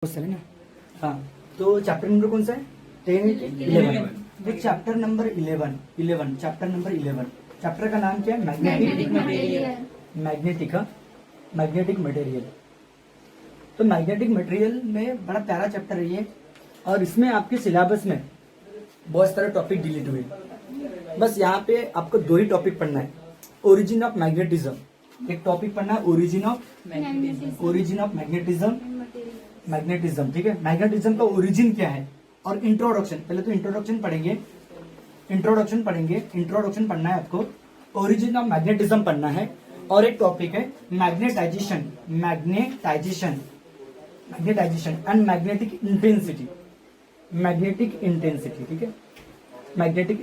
Question है ना। हाँ, तो चैप्टर नंबर कौन सा है? 10 11। तो chapter number 11 chapter number 11 chapter का नाम क्या है? Magnetic material. तो मैग्नेटिक मटेरियल में बड़ा प्यारा चैप्टर है ये, और इसमें आपके सिलेबस में बहुत सारे टॉपिक डिलीट हुए। बस यहाँ पे आपको दो ही टॉपिक पढ़ना है, ओरिजिन ऑफ मैग्नेटिज्म। एक टॉपिक पढ़ना है ओरिजिन ऑफ मैग्नेटिज्म, ठीक है। मैग्नेटिज्म का ओरिजिन क्या है और इंट्रोडक्शन। पहले तो इंट्रोडक्शन पढ़ेंगे। इंट्रोडक्शन पढ़ना है आपको, ओरिजिन ऑफ मैग्नेटिज्म पढ़ना है, और एक टॉपिक है मैग्नेटाइजेशन एंड मैग्नेटिक इंटेंसिटी, ठीक है। मैग्नेटिक इंटेंसिटी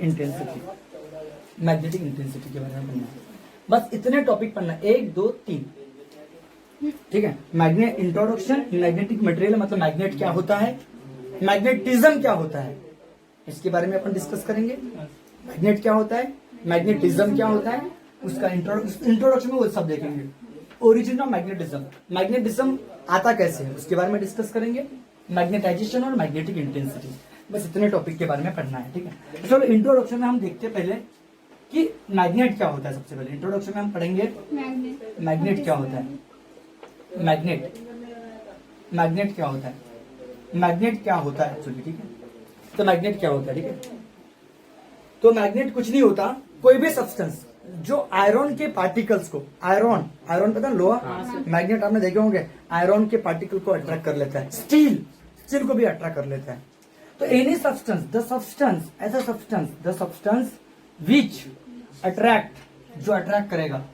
के बारे में पढ़ना है। बस इतने टॉपिक पढ़ना है, 1 2 3, ठीक है। मैग्नेट इंट्रोडक्शन, मैग्नेटिक मटेरियल मतलब मैग्नेट क्या होता है, मैग्नेटिज्म क्या होता है, इसके बारे में अपन डिस्कस करेंगे। मैग्नेट क्या होता है, मैग्नेटिज्म क्या होता है, उसका इंट्रोडक्शन में वो सब देखेंगे। ओरिजिन ऑफ मैग्नेटिज्म आता कैसे है उसके बारे में डिस्कस करेंगे। मैग्नेटाइजेशन और मैग्नेटिक इंटेंसिटी, बस इतने टॉपिक के बारे में पढ़ना है, ठीक है। तो चलो इंट्रोडक्शन में हम देखते हैं पहले कि मैग्नेट क्या होता है। सबसे पहले इंट्रोडक्शन में हम पढ़ेंगे मैग्नेट क्या होता है। मैग्नेट क्या होता है, एक्चुअली, ठीक है। तो मैग्नेट क्या होता है, ठीक है। तो मैग्नेट कुछ नहीं होता, कोई भी सब्सटेंस जो आयरन के पार्टिकल्स को, आयरन पता है लोहा, मैग्नेट आपने देखे होंगे, आयरन के पार्टिकल को अट्रैक्ट कर लेता है। स्टील को भी अट्रैक्ट कर लेता है। तो any substance, the substance which attract, जो अट्रैक्ट करेगा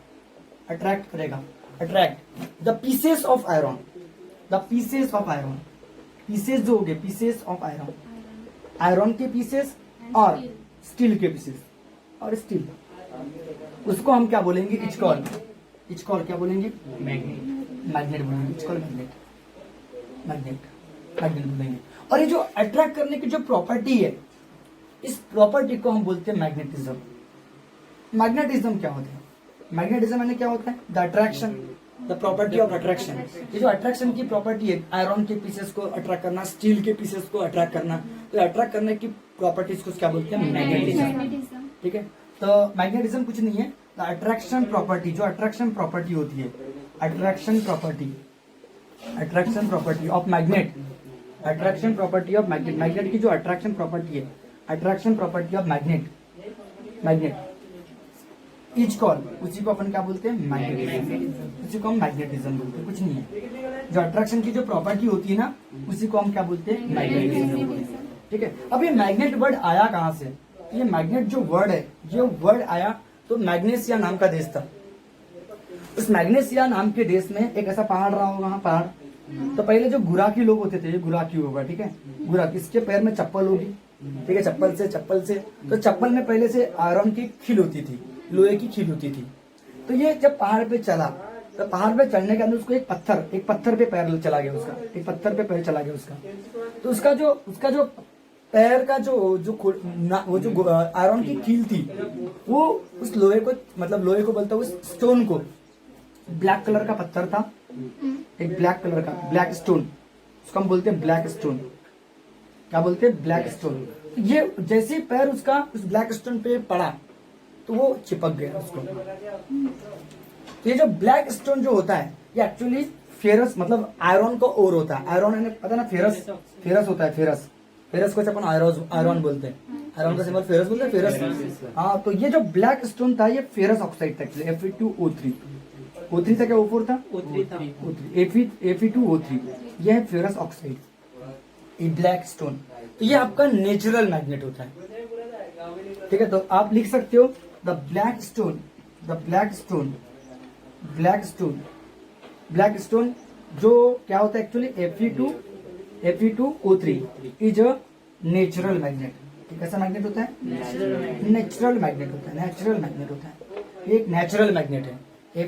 the pieces of iron, pieces जो हो गए, पीसेस ऑफ आयरन के पीसेस और स्टील के पीसेस, और स्टील, उसको हम क्या बोलेंगे, इच कॉल क्या बोलेंगे, मैग्नेट बोलेंगे, इच कॉल मैग्नेट बोलेंगे। और ये जो अट्रैक्ट करने की जो प्रॉपर्टी है, इस प्रॉपर्टी को हम बोलते हैं मैग्नेटिज्म। मैग्नेटिज्म क्या होता है, मैग्नेटिज्म यानी क्या होता है, the attraction, the property of attraction. ये जो अट्रैक्शन की प्रॉपर्टी है, आयरन के पीसेस को अट्रैक्ट करना, स्टील के पीसेस को अट्रैक्ट करना, तो अट्रैक्ट करने की प्रॉपर्टीज को क्या बोलते हैं, मैग्नेटिज्म, ठीक है। तो मैग्नेटिज्म कुछ नहीं है, द अट्रैक्शन प्रॉपर्टी, जो अट्रैक्शन प्रॉपर्टी होती है, attraction property of magnet, magnet की जो अट्रैक्शन प्रॉपर्टी है, attraction property of magnet etch call, उसी को अपन क्या बोलते हैं, मैग्नेटिज्म, उसी को हम मैग्नेटिज्म बोलते हैं। कुछ नहीं है, जो अट्रैक्शन की जो प्रॉपर्टी होती है ना, उसी को हम क्या बोलते हैं, मैग्नेटिज्म बोलते हैं, ठीक है। अब ये मैग्नेट वर्ड आया कहाँ से? ये मैग्नेट जो वर्ड है, ये वर्ड आया तो मैग्नेसिया नाम का देश था। उस मैग्नेसिया नाम के देश में एक ऐसा पहाड़ रहा होगा, पहाड़। तो पहले जो गुराकी लोग होते थे, ये गुराकी होगा, ठीक है। गुराकी, इसके पैर में चप्पल होगी, ठीक है, चप्पल से तो चप्पल में पहले से आयरन की खील होती थी, लोहे की खील होती थी। तो ये जब पहाड़ पे चला, तो पहाड़ पे चढ़ने के अंदर उसको एक पत्थर पे पैर चला गया उसका, तो उसका जो पैर का जो आयरन की कील थी, वो उस लोहे को, मतलब लोहे को बोलता है, उस स्टोन को, ब्लैक कलर का पत्थर था, एक ब्लैक स्टोन, उसको हम बोलते हैं ब्लैक स्टोन। क्या बोलते हैं, ब्लैक स्टोन। ये जैसे पैर उसका उस ब्लैक स्टोन पे पड़ा, तो वो चिपक गया उसको। तो ये जो ब्लैक स्टोन जो होता है, ये एक्चुअली फेरस, मतलब आयरन का ओर होता है। आयरन पता ना, फेरस होता है, फेरस को अपन आयरन बोलते हैं, आयरन का सिंबल फेरस बोलते हैं, फेरस। हाँ, तो ये जो ब्लैक स्टोन था, ये फेरस ऑक्साइड था, Fe2O3 था, क्या O4 था, O3 था, Fe2O3, यह है फेरस ऑक्साइड, ये ब्लैक स्टोन। तो ये आपका नेचुरल मैग्नेट होता है, ठीक है। तो आप लिख सकते हो द ब्लैक स्टोन जो क्या होता है actually, Fe2O3 is a natural magnet. कैसा मैग्नेट होता है, नेचुरल मैग्नेट होता है, एक नेचुरल मैग्नेट है।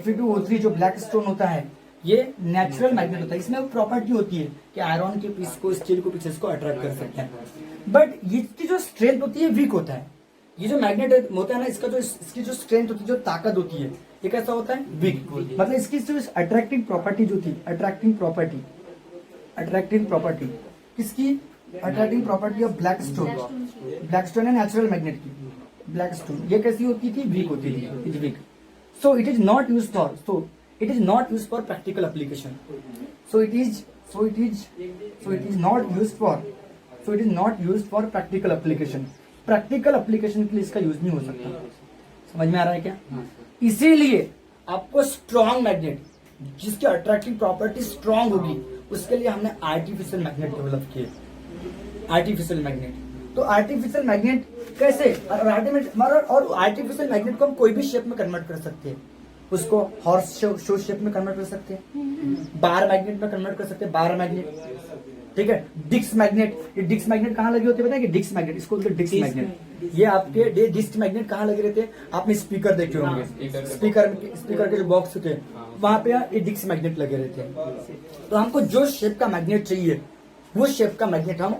Fe2O3 जो ब्लैक स्टोन होता है, ये नेचुरल मैग्नेट होता है। इसमें वो प्रॉपर्टी होती है कि आयरन के पीस को, स्टील को पीसेस को अट्रैक्ट कर सकते हैं, बट इसकी जो स्ट्रेंथ होती है, वीक होता है। ये जो मैग्नेट होता है ना, इसकी जो स्ट्रेंथ होती है, जो ताकत होती है, ये कैसा होता है, वीक। मतलब इसकी जो अट्रैक्टिंग प्रॉपर्टी जो थी, अट्रैक्टिंग प्रॉपर्टी अट्रैक्टिंग प्रॉपर्टी किसकी? Attracting property of black stone. Black stone है नेचुरल मैग्नेट की। ब्लैक स्टोन ये कैसी होती थी? वीक होती थी, is weak. So it is not use for, it is not used for practical application. So it is not used for practical application. Practical application के लिए इसका यूज नहीं हो सकता। समझ में आ रहा है क्या? इसीलिए आपको स्ट्रॉन्ग मैग्नेट जिसकी अट्रैक्टिव प्रॉपर्टी स्ट्रॉन्ग होगी उसके लिए हमने आर्टिफिशियल मैग्नेट डेवलप किए। आर्टिफिशियल मैग्नेट, तो आर्टिफिशियल मैग्नेट कैसे? और आर्टिफिशियल मैग्नेट को हम कोई भी शेप में कन्वर्ट कर सकते हैं। उसको हॉर्स शो शेप में कन्वर्ट कर सकते हैं, बार मैग्नेट में कन्वर्ट कर सकते हैं, बार मैग्नेट, ठीक है। डिस्क मैग्नेट, ये डिस्क मैग्नेट कहाँ लगे होते हैं पता है कि डिस्क मैग्नेट, इसको बोलते हैं डिस्क मैग्नेट। ये आपके डिस्क मैग्नेट कहाँ लगे रहते हैं? आपने स्पीकर देखे होंगे, स्पीकर के जो बॉक्स होते हैं वहां पे ये डिस्क मैग्नेट लगे रहते हैं। तो हमको जो शेप का मैग्नेट चाहिए वो शेप का मैग्नेट हम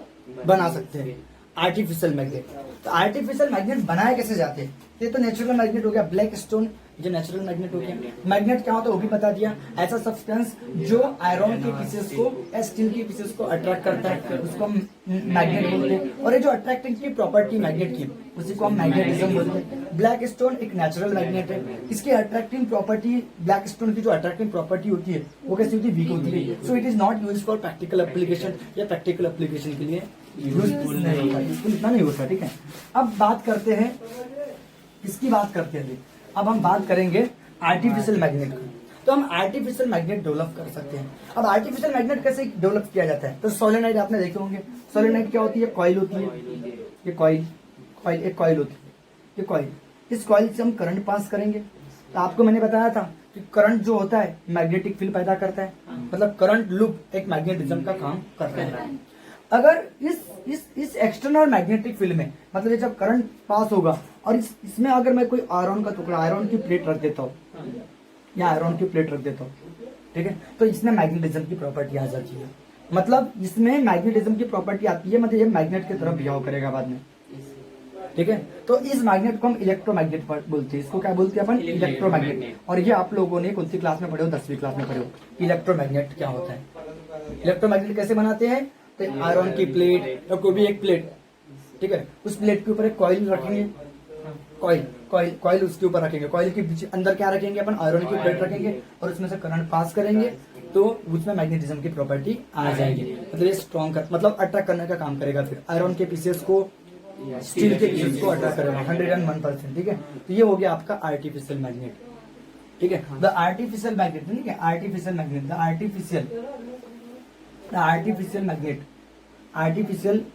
बना सकते हैं, आर्टिफिशियल मैग्नेट। तो आर्टिफिशियल मैग्नेट बनाए कैसे जाते हैं? ये तो नेचुरल मैग्नेट हो गया, ब्लैक स्टोन जो नेचुरल मैग्नेट हो गया। मैग्नेट क्या होता है वो भी बता दिया, ऐसा सब्सटेंस जो आयरन के पीसेस को या स्टील के पीसेस को अट्रैक्ट करता है उसको हम मैग्नेट बोलते हैं। और ये जो अट्रैक्टिंग की प्रॉपर्टी मैग्नेट की उसी को हम मैग्नेटिज्म बोलते हैं। ब्लैक स्टोन एक नेचुरल मैग्नेट है, इसकी अट्रैक्टिंग प्रॉपर्टी, ब्लैक स्टोन की जो अट्रैक्टिंग प्रॉपर्टी होती है वो कैसी होती है? वीक होती है। So it is not use for practical application, या प्रैक्टिकल एप्लीकेशन के लिए यूजफुल नहीं होता, यूजफुल इतना नहीं होता, ठीक है। अब बात करते हैं, इसकी बात करते हैं। अब हम बात करेंगे आर्टिफिशियल मैग्नेट की। तो हम आर्टिफिशियल मैग्नेट डेवलप कर सकते हैं। अब आर्टिफिशियल मैग्नेट कैसे डेवलप किया जाता है? तो सोलेनाइड आपने देखे होंगे। सोलेनाइड क्या होती है? कॉइल होती है, ये कॉइल एक कॉइल होती है, ये कॉइल। इस कॉइल से हम करंट पास करेंगे। तो आपको मैंने बताया था कि करंट जो होता है मैग्नेटिक फील्ड पैदा करता है, मतलब करंट लूप एक मैग्नेटिज्म का काम करता है। अगर इस एक्सटर्नल मैग्नेटिक फील्ड में, मतलब ये जब करंट पास होगा और इसमें अगर मैं कोई आयरन का टुकड़ा, आयरन की प्लेट रख देता हूँ या आयरन की प्लेट रख देता हूँ, ठीक है, तो इसमें मैग्नेटिज्म की प्रॉपर्टी आ जाती है। मतलब इसमें मैग्नेटिज्म की प्रॉपर्टी आती है, मतलब ये मैग्नेट की तरफ बिहेव करेगा बाद में, ठीक है। तो इस मैग्नेट को हम इलेक्ट्रोमैग्नेट बोलते हैं। इसको क्या बोलते हैं अपन? इलेक्ट्रोमैग्नेट। और ये आप लोगों ने कौन सी क्लास में पढ़े हो? 10वीं क्लास में पढ़े हो। इलेक्ट्रोमैग्नेट क्या होता है? इलेक्ट्रोमैग्नेट कैसे बनाते हैं? तो आयरन की प्लेट या कोई भी एक प्लेट, ठीक है, उस प्लेट के ऊपर एक कॉइल रखेंगे, कॉइल उसके ऊपर रखेंगे, कॉइल के पीछे अंदर क्या रखेंगे अपन? आयरन की प्लेट रखेंगे और उसमें से करंट पास करेंगे तो उसमें मैग्नेटिज्म की प्रॉपर्टी आ जाएगी। मतलब ये स्ट्रॉन्ग मतलब अट्रैक्ट करने का काम करेगा। फिर आयरन के पीसेस को स्टील के पीसेस को अट्रैक्ट करेगा 101%, ठीक है। तो ये हो गया आपका आर्टिफिशियल मैग्नेट, ठीक है। द आर्टिफिशियल मैग्नेट, ठीक है, artificial magnet, the artificial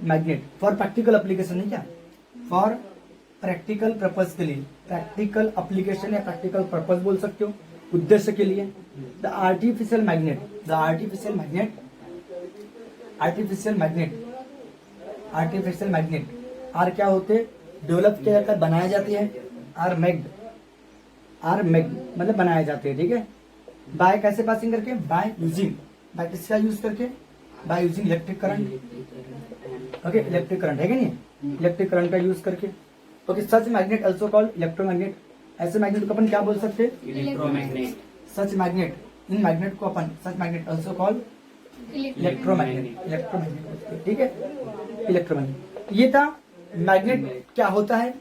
magnet for practical application, नहीं क्या, फॉर प्रैक्टिकल पर्पज के लिए, प्रैक्टिकल एप्लीकेशन या प्रैक्टिकल पर्पज बोल सकते हो, उद्देश्य के लिए। द आर्टिफिशियल मैग्नेट आर क्या होते हैं? डेवलप किया जाता है, बनाए जाते हैं। आर मेग्ड मतलब बनाए जाते हैं, ठीक है। बाय कैसे पासिंग करके? बाय यूजिंग, बाय किसका यूज करके? By using electric current, okay, electric current है कि नहीं? इलेक्ट्रिक करंट का यूज करके। ओके, सच मैग्नेट अल्सो कॉल्ड इलेक्ट्रोमैग्नेट। ऐसे मैग्नेट को अपन क्या बोल सकते हैं? इलेक्ट्रोमैग्नेट। सच मैग्नेट, इन मैग्नेट को अपन सच मैग्नेट अल्सो कॉल्ड इलेक्ट्रोमैग्नेट, ठीक है, इलेक्ट्रोमैग्नेट। ये था मैग्नेट क्या होता है,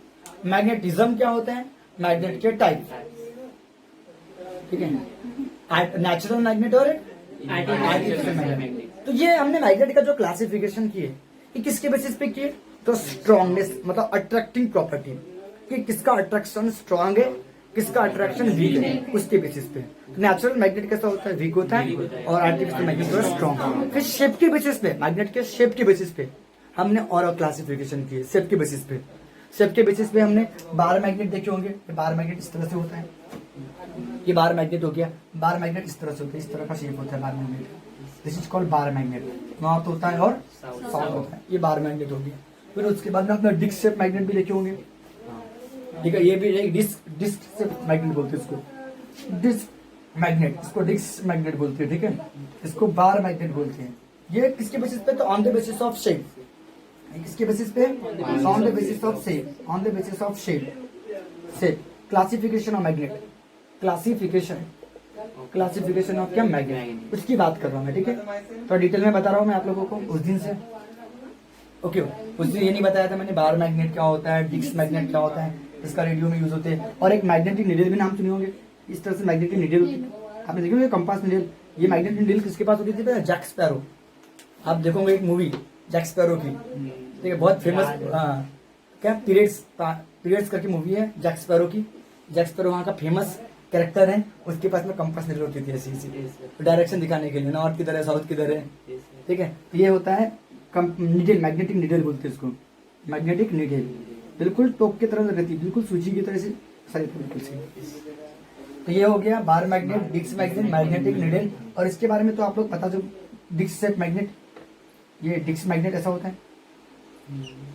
मैग्नेटिज्म क्या होता है, मैग्नेट के टाइप, ठीक है, नेचुरल मैग्नेट और आर्टिफिशियल मैग्नेट। तो ये हमने मैग्नेट का जो क्लासिफिकेशन किए ये किसके बेसिस पे किए? तो स्ट्रॉन्गनेस, मतलब अट्रैक्टिंग प्रॉपर्टी, कि किसका अट्रैक्शन स्ट्रॉन्ग है, किसका अट्रैक्शन वीक है, उसके बेसिस पे। नेचुरल मैग्नेट कैसा होता है? वीक होता है, और आर्टिफिशियल मैग्नेट थोड़ा स्ट्रॉन्ग। फिर शेप के बेसिस पे, मैग्नेट के शेप के बेसिस पे हमने और क्लासिफिकेशन किए। शेप के बेसिस पे हमने बार मैग्नेट देखे होंगे। बार मैग्नेट इस तरह से होता है, ये बार मैग्नेट हो गया। बार मैग्नेट इस तरह से होता है, इस तरह का शेप होता है bar magnet, this is called bar magnet. North होता है और साउथ होता है, ये बार मैग्नेट हो गया। फिर उसके बाद में अपना डिस्क शेप मैग्नेट भी देखे होंगे, ठीक है, ये भी एक डिस्क शेप मैग्नेट बोलते हैं इसको, डिस्क मैग्नेट, इसको डिस्क मैग्नेट बोलते हैं, ठीक है, इसको बार मैग्नेट बोलते हैं। ये किसके बेसिस पे? तो on the basis of shape. किसके बेसिस पे? On the basis of shape, on the basis of shape. Classification of magnet, classification classification of क्या, मैग्नेट, उसकी बात कर रहा हूँ मैं, ठीक है। तो डिटेल में बता रहा हूँ मैं आप लोगों को उस दिन से। ओके, उस दिन ये नहीं बताया था मैंने बार मैग्नेट क्या होता है, डिस्क मैग्नेट क्या होता है, इसका रेडियो में यूज होते हैं, और एक मैग्नेटिक नीडल भी नाम सुने होंगे। इस तरह से मैग्नेटिक नीडल होती है, आपने देखोगे कंपास नीडल। ये मैग्नेटिक नीडल किसके पास होती थी, जैक स्पैरो। आप देखोगे एक मूवी जैक स्पैरो की, ठीक है, बहुत फेमस, क्या पीरियड्स करके मूवी है जैक स्पैरो की। जैक स्पैरो वहाँ का फेमस कैरेक्टर है, उसके पास में कंपास नीडल होती थी ऐसी डायरेक्शन दिखाने के लिए, नॉर्थ किधर है, साउथ किधर है, ठीक है। तो ये होता है नीडल, मैग्नेटिक नीडल बोलते हैं इसको, मैग्नेटिक नीडल। बिल्कुल टोक की तरह रहती है, बिल्कुल सूची की तरह से सारी बिल्कुल से। तो ये हो गया bar magnet, disc magnet, magnetic needle. और इसके बारे में तो आप लोग पता, जो डिस्क शेप मैग्नेट, ये डिस्क मैग्नेट ऐसा होता है,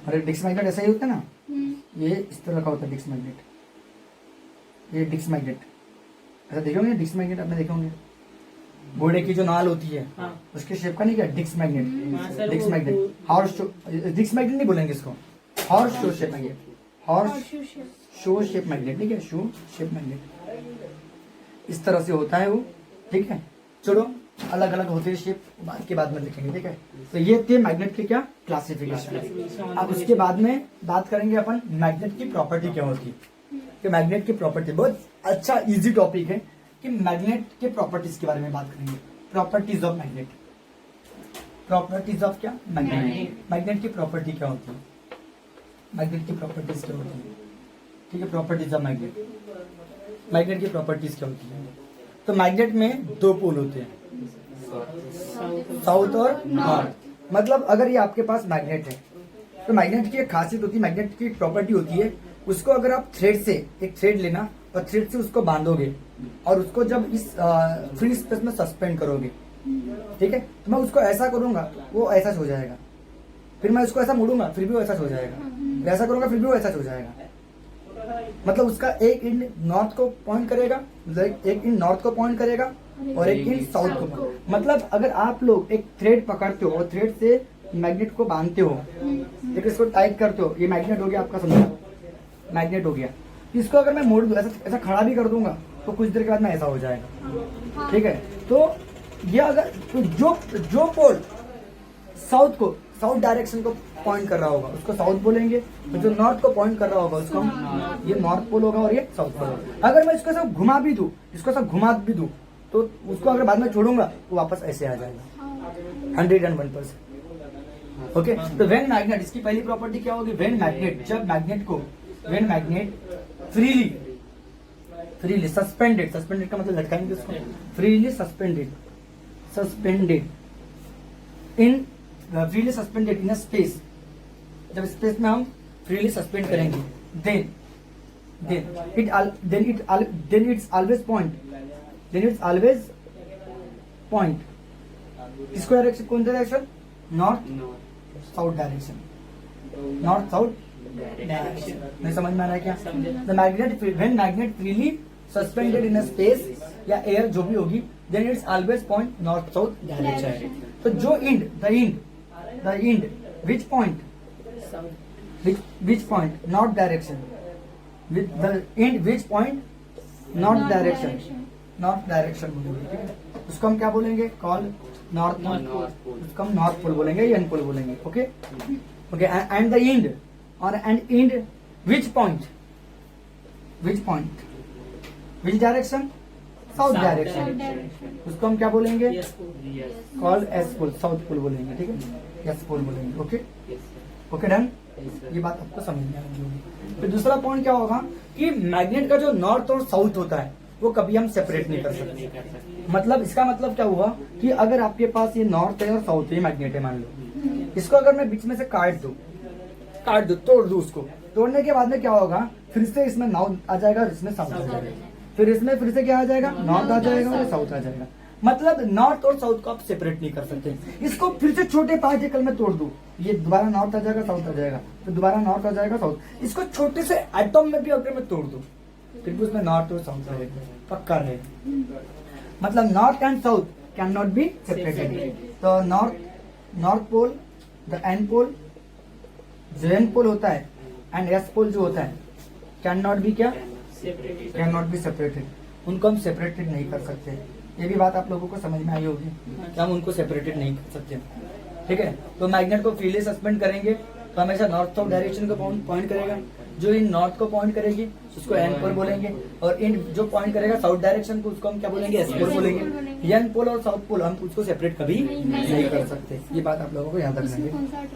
और डिस्क मैग्नेट ऐसा ही होता है ना, ये इस तरह का होता है डिस्क मैग्नेट। ये डिस्क मैग्नेट ऐसा देखे होंगे, डिस्क मैग्नेट आपने देखे होंगे, घोड़े की जो नाल होती है उसके शेप का नहीं क्या, disc magnet. Disc magnet, horse disc magnet नहीं बोलेंगे इसको, horseshoe shape magnet, horseshoe shape magnet, ठीक है, शो शेप मैग्नेट इस तरह से होता है वो, ठीक है। चलो अलग अलग होते हैं शेप, बाद में देखेंगे, ठीक है। तो ये थे मैग्नेट के क्या क्लासिफिकेशन। अब उसके बाद में बात करेंगे अपन मैग्नेट की प्रॉपर्टी क्या होती है। कि मैग्नेट की प्रॉपर्टी बहुत अच्छा इजी टॉपिक है, कि मैग्नेट के प्रॉपर्टीज के बारे में बात करेंगे। Properties of magnet, properties of क्या, मैग्नेट। मैग्नेट की प्रॉपर्टी क्या होती है, मैग्नेट की प्रॉपर्टीज क्या होती है, ठीक है। प्रॉपर्टीज ऑफ मैग्नेट, मैग्नेट की प्रॉपर्टीज क्या होती है। तो मैग्नेट में दो पोल होते हैं, साउथ और नॉर्थ। मतलब अगर ये आपके पास मैग्नेट है, तो मैग्नेट की एक खासियत होती है, मैग्नेट की एक प्रॉपर्टी होती है, उसको अगर आप थ्रेड से, एक थ्रेड लेना और थ्रेड से उसको बांधोगे और उसको जब इस फ्री स्पेस में सस्पेंड करोगे, ठीक है, तो मैं उसको ऐसा करूंगा वो ऐसा हो जाएगा, फिर मैं उसको ऐसा मोड़ूंगा फिर भी वो ऐसा हो जाएगा, ऐसा करूंगा फिर भी वो ऐसा हो जाएगा। मतलब उसका एक इंड नॉर्थ को पॉइंट करेगा, एक इंड नॉर्थ को पॉइंट करेगा और एक इंड साउथ को। मतलब अगर आप लोग एक थ्रेड पकड़ते हो और थ्रेड से मैग्नेट को बांधते हो, लेकिन इसको टाइट करते हो, ये मैग्नेट हो गया आपका, समझा, मैग्नेट हो गया। इसको अगर मैं मोड़ दूं, ऐसा खड़ा भी कर दूंगा तो कुछ देर के बाद में ऐसा हो जाएगा, ठीक है। तो ये अगर तो जो पोल साउथ को, साउथ डायरेक्शन को पॉइंट कर रहा होगा उसको साउथ बोलेंगे, तो जो नॉर्थ को पॉइंट कर रहा होगा उसको ये नॉर्थ पोल होगा और ये साउथ पोल होगा। अगर मैं इसको सब घुमा भी दूं, इसको सब घुमा भी दूं, तो उसको अगर बाद में छोड़ूंगा तो वापस ऐसे आ जाएगा 101%। ओके, तो वेन मैग्नेट, इसकी पहली प्रॉपर्टी क्या होगी, वेन मैग्नेट, जब मैग्नेट को, when magnet freely suspended, suspended का मतलब लटकाएंगे उसको, freely suspended in, freely suspended in a space, जब स्पेस में हम फ्रीली सस्पेंड करेंगे, then it's always point, इसको डायरेक्शन कौन सा direction, north south direction, north south direction. नहीं समझ में आ रहा है क्या। The magnet, when magnet freely suspended in a space या एयर जो भी होगी, then it's always point north south direction. तो जो end, the end which point, which point north direction, with the end which point north direction, north direction बोलेंगे, ठीक है। उसको हम क्या बोलेंगे, कॉल नॉर्थ पोल, उसको हम नॉर्थ पोल बोलेंगे या एन पोल बोलेंगे। Okay okay, and the end, और end end which point, which direction, south direction, उसको हम क्या बोलेंगे, call S pole, south pole बोलेंगे, ठीक है, एस पोल बोलेंगे। Okay okay, done. ये बात आपको समझ में आएगी होगी। फिर दूसरा पॉइंट क्या होगा कि मैग्नेट का जो नॉर्थ और साउथ होता है वो कभी हम सेपरेट नहीं कर सकते। मतलब इसका मतलब क्या हुआ कि अगर आपके पास ये नॉर्थ है और साउथ है, मैग्नेट है मान लो, इसको अगर मैं बीच में से काट दू, तोड़ दू, उसको तोड़ने के बाद में क्या होगा, फिर से इसमें नॉर्थ आ जाएगा, इसमें साउथ आ जाएगा, फिर इसमें फिर से क्या आ जाएगा, नॉर्थ आ जाएगा और साउथ आ जाएगा। मतलब नॉर्थ और साउथ को आप सेपरेट नहीं कर सकते। इसको फिर से छोटे पार्टिकल में तोड़ दू, ये दोबारा नॉर्थ आ जाएगा, साउथ आ जाएगा, फिर दोबारा नॉर्थ आ जाएगा, साउथ। इसको छोटे से एटम में भी अगर मैं तोड़ दूं फिर भी उसमें नॉर्थ और साउथ रहेगा, पक्का रहेगा। मतलब north and south can not be separated. तो north pole, the N pole, जो एन पोल होता है एंड एस पोल जो होता है, कैन नॉट बी क्या, कैन नॉट बी सेपरेटेड। उनको हम सेपरेटेड नहीं कर सकते। ये भी बात आप लोगों को समझ में आई होगी कि हम उनको सेपरेटेड नहीं कर सकते। ठीक है, तो मैग्नेट को फील्ड सस्पेंड करेंगे तो हमेशा नॉर्थ साउथ डायरेक्शन को पॉइंट करेगा। जो इन नॉर्थ को पॉइंट करेगी उसको एन पोल बोलेंगे, और इन जो पॉइंट करेगा साउथ डायरेक्शन को उसको हम क्या बोलेंगे, एस पोल बोलेंगे। एन पोल और साउथ पोल हम उसको सेपरेट कभी नहीं कर सकते। ये बात आप लोगों को याद रखना है।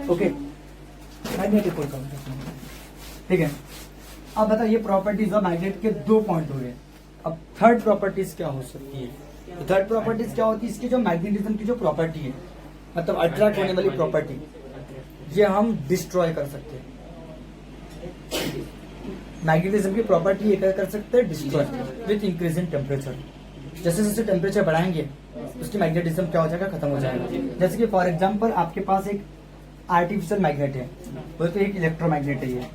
ओके, मैग्नेटिक पोल का ठीक है। अब बताइए, ये प्रॉपर्टीज ऑफ मैग्नेट के 2 पॉइंट हो गए। अब थर्ड प्रॉपर्टीज क्या हो सकती है? तो थर्ड प्रॉपर्टीज क्या होती है? इसकी जो मैग्नेटिज्म की जो प्रॉपर्टी है, मतलब अट्रैक्ट होने वाली प्रॉपर्टी, ये हम डिस्ट्रॉय कर सकते हैं। मैग्नेटिज्म की प्रॉपर्टी ये कर सकते हैं destroy with increase in temperature. जैसे जैसे टेम्परेचर बढ़ाएंगे उसकी मैग्नेटिज्म क्या हो जाएगा, खत्म हो जाएगा। जैसे कि फॉर एग्जांपल आपके पास एक आर्टिफिशियल मैग्नेट है, वो तो एक इलेक्ट्रोमैग्नेट है। ये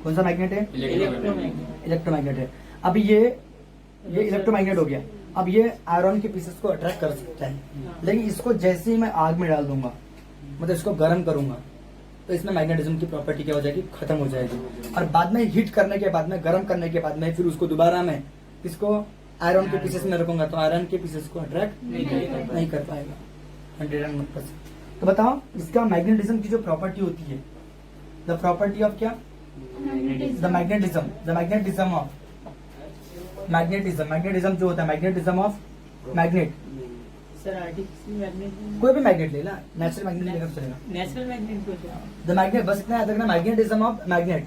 कौन सा मैग्नेट है? इलेक्ट्रोमैग्नेट है। अब ये इलेक्ट्रोमैग्नेट हो गया। अब ये आयरन के पीसेस को अट्रैक्ट कर सकता है, लेकिन इसको जैसे ही मैं आग में डाल दूंगा, मतलब इसको गर्म करूंगा, तो इसमें मैग्नेटिज्म की प्रॉपर्टी क्या हो जाएगी, खत्म हो जाएगी। और बाद में हीट करने के बाद में, गर्म करने के बाद में, फिर उसको दोबारा मैं इसको आयरन के पीसेस में रखूंगा तो आयरन के पीसेस को अट्रैक्ट नहीं कर पाएगा 100%। तो बताओ, इसका मैग्नेटिज्म की जो प्रॉपर्टी होती है, द प्रॉपर्टी ऑफ क्या, द मैग्नेटिज्म ऑफ मैग्नेटिज्म जो होता है, magnetism of magnet. Sir artificial magnet, कोई भी मैग्नेट ले ला, नेचुरल मैग्नेट लेकर चलेगा। नेचुरल मैग्नेट को द मैग्नेट, बस इतना याद रखना, magnetism of magnet.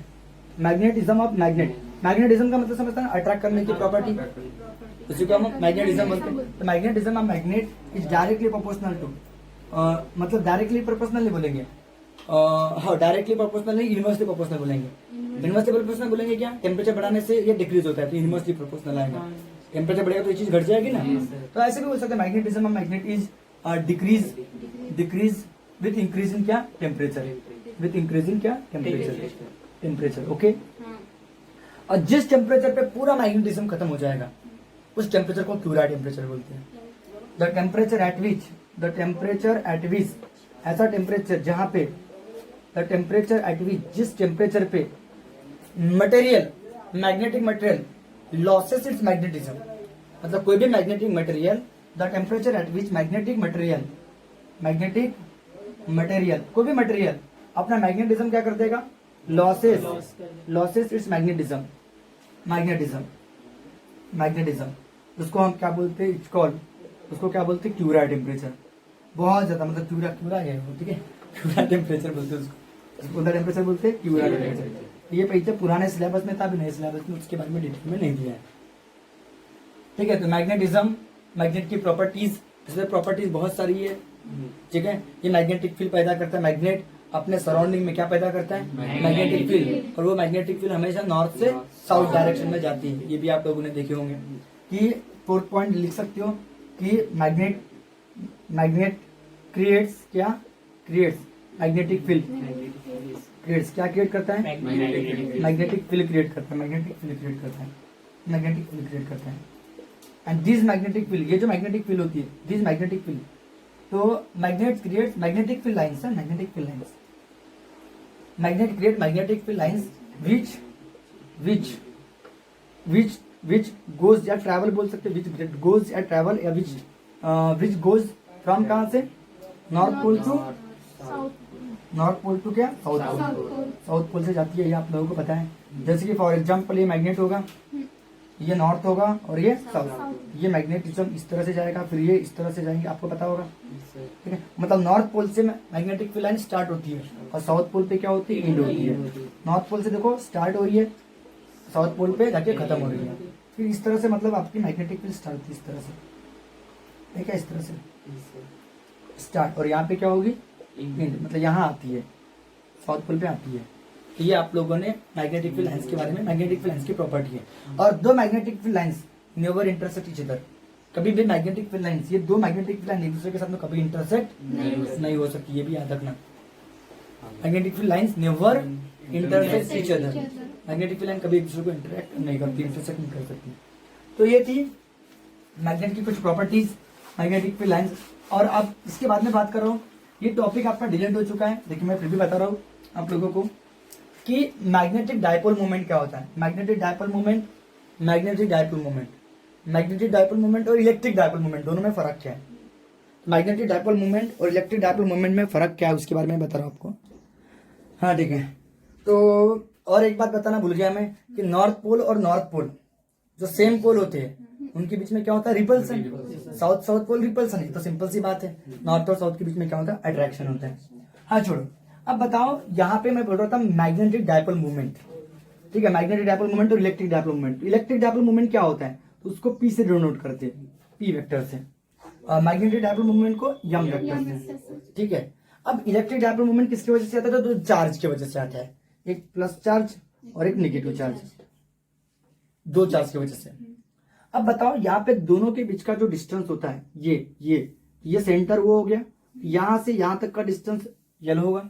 Magnetism of magnet, magnetism का मतलब समझता है अट्रैक्ट करने की प्रॉपर्टी, उसी को हम मैग्नेटिज्म बोलते हैं। तो magnetism of magnet is directly proportional to, मतलब डायरेक्टली प्रोपोर्शनल नहीं बोलेंगे, हाँ डायरेक्टली प्रोपोर्शनल नहीं, इनवर्सली प्रोपोर्शनल बोलेंगे। इनवर्सली प्रोपोर्शनल बोलेंगे क्या, टेम्परेचर बढ़ाने से ये डिक्रीज होता है तो इनवर्सली प्रोपोर्शनल आएगा। टेम्परेचर बढ़ेगा तो ये चीज घट जाएगी ना। तो ऐसे भी बोल सकते हैं magnetism of magnet is decrease with increase in क्या, टेम्परेचर, विथ इंक्रीज इन क्या, टेम्परेचर। ओके, और जिस टेम्परेचर पे पूरा मैग्नेटिज्म खत्म हो जाएगा उस टेम्परेचर को क्यूरा टेम्परेचर बोलते हैं। द टेम्परेचर एट विच, ऐसा टेम्परेचर जहां पे, द टेम्परेचर एट विच, जिस टेम्परेचर पे material, magnetic material losses it's magnetism, मतलब कोई भी magnetic material, the temperature at which magnetic material कोई भी मटेरियल अपना मैग्नेटिज्म क्या कर देगा, लॉसेस इट्स मैग्नेटिज्म। उसको हम क्या बोलते हैं, उसको क्या बोलते हैं, क्यूरा टेम्परेचर। बहुत ज्यादा, मतलब क्यूरा है वो, ठीक है, क्यूरा टेम्परेचर बोलते हैं उसको, टेम्परेचर बोलते हैं क्यूरा टेम्परेचर। ये पहले पुराने सिलेबस में था, अभी नए सिलेबस में उसके बारे में डिटेल में नहीं दिया है। ठीक है, तो मैग्नेटिज्म, मैग्नेट की प्रॉपर्टीज, इसमें प्रॉपर्टीज बहुत सारी है। ठीक है, ये मैग्नेटिक फील्ड पैदा करता है। मैग्नेट अपने सराउंडिंग में क्या पैदा करता है, मैग्नेटिक फील्ड, और वो मैग्नेटिक फील्ड हमेशा नॉर्थ से साउथ डायरेक्शन में जाती है। ये भी आप लोगों ने देखे होंगे कि 4th पॉइंट लिख सकते हो कि मैग्नेट क्रिएट्स मैग्नेटिक फील्ड, क्या क्रिएट करता है, मैग्नेटिक फील्ड क्रिएट करता है। एंड दिस मैग्नेटिक फील्ड, ये जो मैग्नेटिक फील्ड होती है, दिस मैग्नेटिक फील्ड, तो magnet create magnetic field lines है, magnet create magnetic field lines which goes या ट्रैवल बोल सकते हैं, विच गोज या ट्रैवल, या विच गोज फ्रॉम, कहां से, नॉर्थ पोल टू क्या, साउथ पोल से जाती है। ये आप लोगों को पता है। जैसे कि फॉर एग्जांपल ये मैग्नेट होगा, ये नॉर्थ होगा और ये साउथ। ये मैग्नेटिज्म इस तरह से जाएगा, फिर ये इस तरह से जाएंगे, आपको पता होगा। ठीक है, मतलब नॉर्थ पोल से मैग्नेटिक फील्ड लाइन स्टार्ट होती है और साउथ पोल पे क्या होती है, एंड होती है। नॉर्थ पोल से देखो स्टार्ट हो रही है, साउथ पोल पे जाके खत्म हो रही है। फिर इस तरह से मतलब आपकी मैग्नेटिक फील्ड स्टार्ट होती है, इस तरह से, ठीक है, इस तरह से स्टार्ट, और यहाँ पे क्या होगी, एंड, मतलब यहाँ आती है, साउथ पोल पे आती है। तो ये आप लोगों ने मैग्नेटिक फील्ड लाइंस के बारे में, मैग्नेटिक फील्ड लाइंस की प्रॉपर्टी है। और 2 magnetic field lines never intersect each other, कभी भी मैग्नेटिक फील्ड लाइंस, ये 2 मैग्नेटिक फील्ड लाइन एक दूसरे के साथ में कभी इंटरसेक्ट नहीं हो सकती, ये भी याद रखना। Magnetic field lines never intersect each other, magnetic field line कभी एक दूसरे को इंटरसेक्ट नहीं कर सकती। तो ये थी मैग्नेट की कुछ प्रॉपर्टीज, मैग्नेटिक फील्ड लाइंस। और अब इसके बाद में बात कर रहा हूँ, ये टॉपिक आपका डिलीट हो चुका है, लेकिन मैं फिर भी बता रहा हूँ आप लोगों को कि मैग्नेटिक डायपोल मोमेंट क्या होता है। Magnetic dipole moment magnetic dipole moment और इलेक्ट्रिक डायपोल मोमेंट दोनों में फर्क क्या है? मैग्नेटिक डायपोल मोमेंट और इलेक्ट्रिक डायपोल मोमेंट में फर्क क्या है उसके बारे में बता रहा हूँ आपको। हाँ ठीक है, तो और एक बात बताना भूल गया मैं कि नॉर्थ पोल और नॉर्थ पोल जो सेम पोल होते हैं उनके बीच में क्या होता है? Repulsion. South south pole repulsion है, तो सिंपल सी बात है। नॉर्थ और साउथ के बीच में क्या होता है? अट्रैक्शन होता है। हाँ छोड़ो, अब बताओ यहाँ पे मैं बोल रहा था मैग्नेटिक डायपोल मूवमेंट, ठीक है, मैग्नेटिक डायपोल मूवमेंट और electric dipole movement. Electric dipole movement क्या होता है? तो उसको पी से डिनोट करते हैं, पी वेक्टर से, और मैग्नेटिक डायपोल मूवमेंट को एम वेक्टर से, ठीक है। अब इलेक्ट्रिक डायपोल मूवमेंट किसकी वजह से आता है? तो दो चार्ज की वजह से आता है, एक प्लस चार्ज और एक नेगेटिव चार्ज, दो चार्ज की वजह से। अब बताओ यहाँ पे दोनों के बीच का जो डिस्टेंस होता है, ये सेंटर वो हो गया, यहां से यहां तक का डिस्टेंस यल होगा,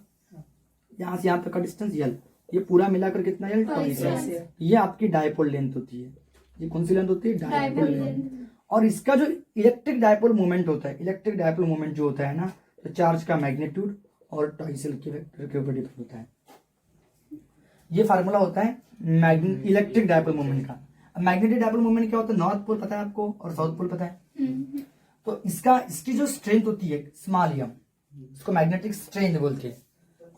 यहां से यहां तक का डिस्टेंस यल, ये पूरा मिलाकर कितना यल? 20। ये आपकी डायपोल लेंथ होती है। ये कौन सी लेंथ होती है? Dipole length. और इसका जो इलेक्ट्रिक डायपोल मोमेंट होता है, इलेक्ट्रिक डायपोल मोमेंट जो होता है ना, तो चार्ज का मैग्नीट्यूड और टॉइसल के वेक्टर के ऊपर डिपेंड होता है। ये फार्मूला होता है इलेक्ट्रिक डायपोल मोमेंट का। अब मैग्नेटिक डायपोल मोमेंट क्या होता है? नॉर्थ पोल पता है आपको और साउथ पोल पता है। तो इसकी जो स्ट्रेंथ होती है स्मॉल एम, इसको मैग्नेटिक स्ट्रेंथ बोलते हैं,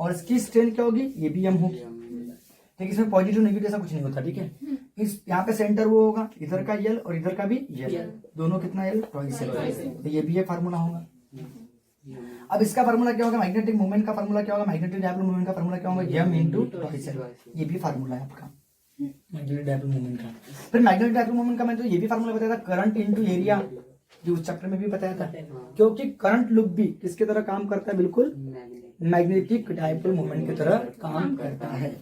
और इसकी स्ट्रेंथ क्या होगी? ये भी एम होगी। ठीक है, इसमें पॉजिटिव नेगेटिव ऐसा कुछ नहीं होता, ठीक है। इस यहाँ पे सेंटर वो होगा, इधर का यल और इधर का भी यल, दोनों कितना यल? ट्वाइस यल। तो ये भी एक फार्मूला होगा। अब इसका फार्मूला क्या होगा? मैग्नेटिक मोमेंट का फार्मूला क्या होगा? मैग्नेटिक डायपोल मोमेंट का फार्मूला क्या होगा? एम इंटू ट्वाइस यल। ये भी फार्मूला है आपका मैग्नेटिक डायपोल मोमेंट का। फिर मैग्नेटिक डायपोल मोमेंट का मैंने तो ये भी फार्मूला बताया था, करंट इंटू एरिया, जो उस चैप्टर में भी बताया था, क्योंकि करंट लूप भी किसकी तरह काम करता है? बिल्कुल मैग्नेटिक डायपोल मोमेंट की तरह काम करता है।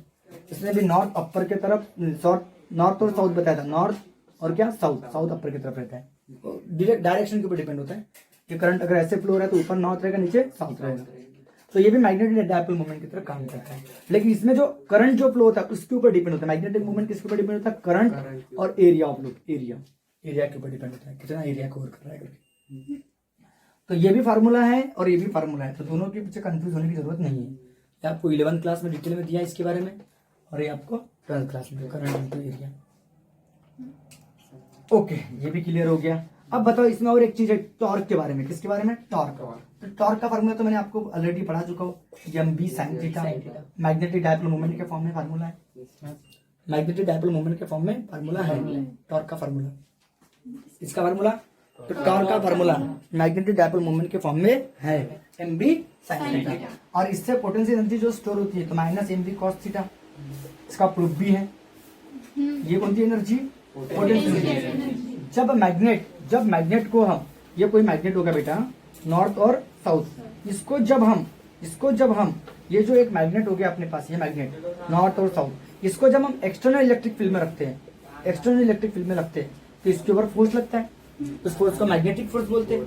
इसमें भी नॉर्थ अपर की तरफ, नॉर्थ और साउथ बताया था, नॉर्थ और क्या? साउथ अपर की तरफ रहता है, डायरेक्ट डायरेक्शन के ऊपर डिपेंड होता है कि करंट अगर ऐसे फ्लो हो रहा है तो ऊपर नॉर्थ रहेगा, नीचे साउथ रहेगा। तो ये भी मैग्नेटिक डायपोल मोमेंट की तरह काम करता है। लेकिन इसमें जो करंट जो फ्लो होता है उसके ऊपर डिपेंड होता है। मैग्नेटिक मोमेंट किसके ऊपर डिपेंड होता है? करंट और एरिया ऑफ लूप, एरिया के ऊपर डिपेंड होता है, कितना एरिया कवर कर रहा है करके। तो ये भी फार्मूला है और ये भी फार्मूला है, तो दोनों के पीछे कंफ्यूज होने की जरूरत नहीं है। ये आपको 11th क्लास में डिटेल में दिया है इसके बारे में, और ये आपको 12th क्लास में करंट इंटू एरिया। ओके, ये भी क्लियर हो गया। अब बताओ इसमें और एक चीज है, टॉर्क के बारे में। किसके बारे में? टॉर्क। तो टॉर्क का फार्मूला तो मैंने आपको ऑलरेडी पढ़ा चुका हूँ, M B sine theta, magnetic dipole moment के फॉर्म में फार्मूला है। मैग्नेटिक डायपोल मोमेंट के फॉर्म में फार्मूला है टॉर्क का फार्मूला। इसका फार्मूला, तो टॉर्क का फार्मूला मैग्नेटिक डायपोल मोमेंट के फॉर्म में है, एम बी साइन थीटा। और इससे पोटेंशियल एनर्जी जो स्टोर होती है तो minus M B cos theta. इसका प्रूफ भी है। ये कौन सी एनर्जी? Potential energy. जब मैग्नेट को हम, ये कोई मैग्नेट होगा बेटा, नॉर्थ और साउथ, इसको जब हम ये जो एक मैग्नेट हो गया अपने पास, ये मैग्नेट नॉर्थ और साउथ, इसको जब हम एक्सटर्नल इलेक्ट्रिक फील्ड में रखते हैं, तो इसके ऊपर फोर्स लगता है, तो इस फोर्स को मैग्नेटिक फोर्स बोलते हैं।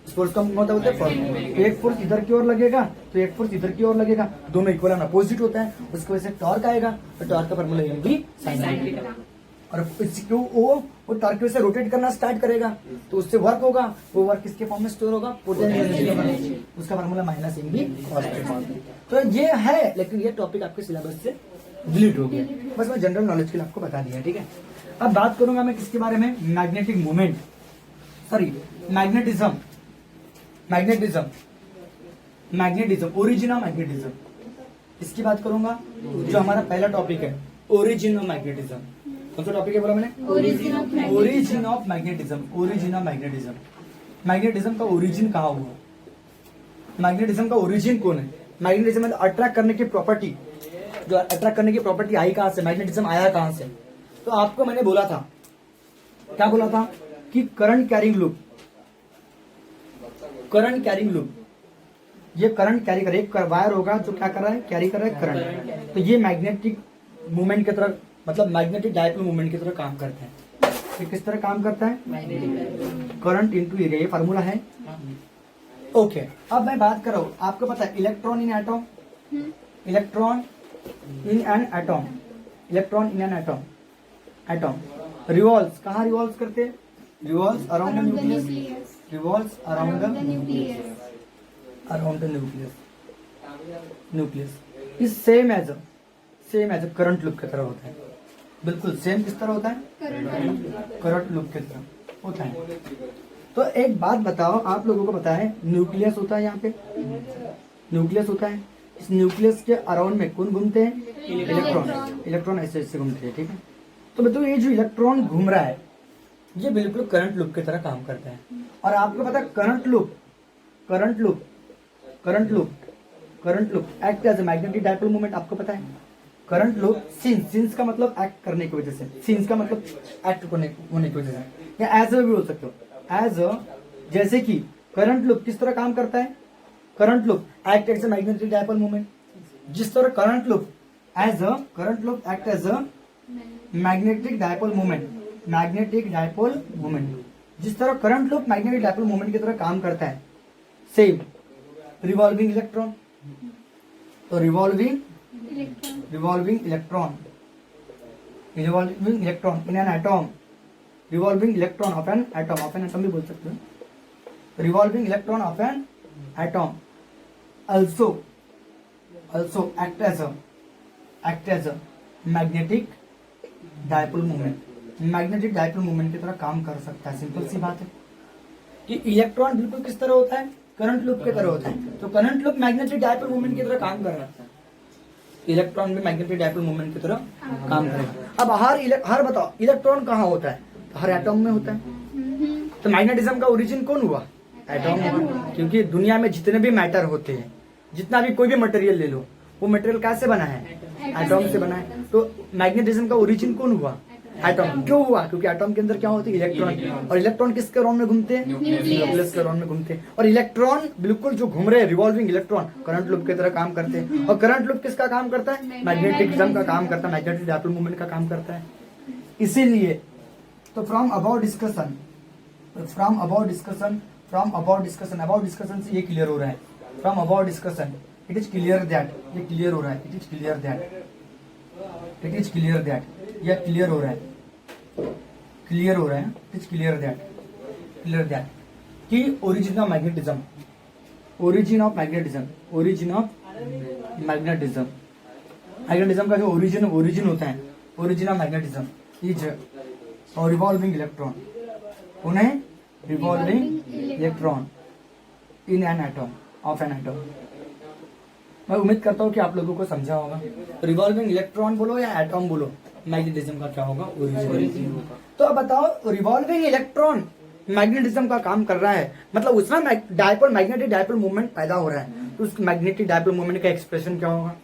इस फोर्स को हम बोलते हैं फोर्स। एक फोर्स इधर की ओर लगेगा तो एक फोर्स इधर की ओर लगेगा, दोनों इक्वल एंड अपोजिट होता है, उसकी वजह से टॉर्क आएगा। तो टॉर्क का formula M B sine theta. और वो टॉर्क की वजह से रोटेट करना स्टार्ट करेगा तो उससे वर्क होगा, वो वर्क किसके फॉर्म में स्टोर होगा? Potential energy. उसका formula minus M B cos theta. तो ये है, लेकिन ये टॉपिक आपके सिलेबस से डिलीट हो गया, बस मैं जनरल नॉलेज के लिए आपको बता दिया, ठीक है। अब बात करूंगा मैं किसके बारे में? Magnetic moment, sorry magnetism, origin of magnetism, इसकी बात करूंगा। जो हमारा पहला टॉपिक है, ओरिजिन ऑफ मैग्नेटिज्म। कौन सा टॉपिक है बोला मैंने? Origin of magnetism. मैग्नेटिज्म का ओरिजिन कहाँ हुआ? मैग्नेटिज्म का ओरिजिन कौन है? मैग्नेटिज्म में अट्रैक्ट करने की प्रॉपर्टी, जो अट्रैक्ट करने की प्रॉपर्टी आई कहां से? मैग्नेटिज्म आया कहां से? तो आपको मैंने बोला था, क्या बोला था? कि करंट कैरिंग लूप, ये करंट कैरी करे, एक वायर होगा जो क्या कर रहा है? कैरी कर रहा है करंट। तो ये मैग्नेटिक मूवमेंट की तरह, मतलब मैग्नेटिक डायपोल मूवमेंट की तरह काम करता है। ये किस तरह काम करता है? करंट इंटू एरिया, ये फार्मूला है। ओके, अब मैं बात कर रहा हूँ, आपको पता है इलेक्ट्रॉन इन एटॉम रिवॉल्व्स, कहाँ रिवॉल्व्स करते हैं? Revolves around the nucleus. Is same as current loop की तरह होता है, बिल्कुल सेम किस तरह होता है? करंट लूप की तरह। होता है। तो एक बात बताओ, आप लोगों को पता है न्यूक्लियस होता है, यहाँ पे न्यूक्लियस होता है। इस न्यूक्लियस के अराउंड में कौन घूमते हैं? इलेक्ट्रॉन। इलेक्ट्रॉन ऐसे ऐसे घूमते हैं, ठीक है। तो बताओ ये जो इलेक्ट्रॉन घूम रहा है ये बिल्कुल करंट लूप की तरह काम करता है। और आपको पता है current loop act as a magnetic dipole moment, आपको पता है करंट लूप। सिंस का मतलब एक्ट करने की वजह से, सिंस का मतलब एक्ट होने की वजह से, या एज अ भी बोल सकते हो, एज अ। जैसे कि करंट लूप किस तरह काम करता है? Current loop act as a magnetic dipole moment. जिस तरह current loop act as a magnetic dipole moment, जिस तरह current loop magnetic dipole moment की तरह काम करता है, सेम रिवॉल्विंग इलेक्ट्रॉन। तो revolving electron in an atom, revolving electron of an atom भी बोल सकते हो, revolving electron of an atom also act as a magnetic dipole moment की तरह काम कर सकता है। सिंपल सी बात है कि इलेक्ट्रॉन बिल्कुल किस तरह होता है? करंट लूप की तरह होता है। तो current loop magnetic dipole moment की तरह काम कर रहा है, इलेक्ट्रॉन भी मैग्नेटिक डायपोल मोमेंट की तरह काम करेगा। अब हर बताओ इलेक्ट्रॉन कहाँ होता है? हर एटॉम में होता है। तो मैग्नेटिज्म का ओरिजिन कौन हुआ? एटॉम हुआ। क्योंकि दुनिया में जितने भी मैटर होते हैं, जितना भी कोई भी मटेरियल ले लो, वो मटेरियल कैसे बना है? एटॉम से बना है। तो मैग्नेटिज्म का ओरिजिन कौन हुआ? एटॉम। क्यों हुआ? क्योंकि एटॉम के अंदर क्या होती है? इलेक्ट्रॉन। और इलेक्ट्रॉन किसके अराउंड में घूमते हैं? न्यूक्लियस के अराउंड में घूमते हैं। और इलेक्ट्रॉन बिल्कुल जो घूम रहे हैं रिवॉल्विंग इलेक्ट्रॉन करंट लूप की तरह काम करते हैं। और करंट लूप किसका काम करता है? मैग्नेटिज्म का काम करता है, मैग्नेटिक डायपोल मोमेंट का काम करता है। इसीलिए तो फ्रॉम अबाउट डिस्कशन से ये क्लियर हो रहा है। From about discussion it is clear that, ये क्लियर हो रहा है, इट इज क्लियर दैट कि ओरिजिन ऑफ मैग्नेटिज्म का जो ओरिजिन होता है, origin of magnetism is revolving electron, उन्हें revolving electron in an atom of an atom. मैं उम्मीद करता हूँ कि आप लोगों को समझा होगा। रिवॉल्विंग इलेक्ट्रॉन बोलो या एटॉम बोलो, मैग्नेटिज्म का क्या होगा? ओरिजिन। तो अब बताओ रिवॉल्विंग इलेक्ट्रॉन मैग्नेटिज्म का काम कर रहा है, मतलब उसमें मैग्नेटिक डायपोल मूवमेंट पैदा हो रहा है। तो उस मैग्नेटिक डायपोल मूवमेंट का एक्सप्रेशन क्या होगा?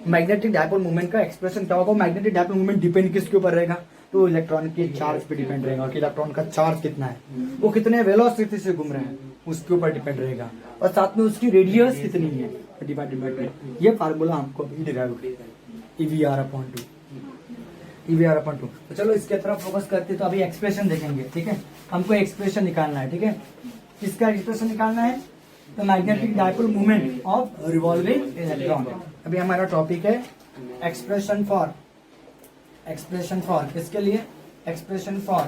मैग्नेटिक डायपोल मूवमेंट का एक्सप्रेशन क्या होगा? मैग्नेटिक डायपोल मूवमेंट डिपेंड किसके ऊपर रहेगा? तो इलेक्ट्रॉन के चार्ज पे डिपेंड रहेगा कि इलेक्ट्रॉन का चार्ज कितना है, वो कितने वेलोसिटी से घूम रहे हैं, उसके ऊपर डिपेंड रहेगा। और साथ में उसकी रेडियस कितनी है, डिपेंड। ये फार्मूला हमको अभी डिराइव होगा EVR/2। तो चलो इसके तरफ फोकस करते, तो अभी एक्सप्रेशन देखेंगे, ठीक है। हमको एक्सप्रेशन निकालना है, ठीक है। किसका एक्सप्रेशन निकालना है? तो magnetic dipole movement of revolving electron. अभी हमारा टॉपिक है एक्सप्रेशन फॉर किसके लिए? Expression for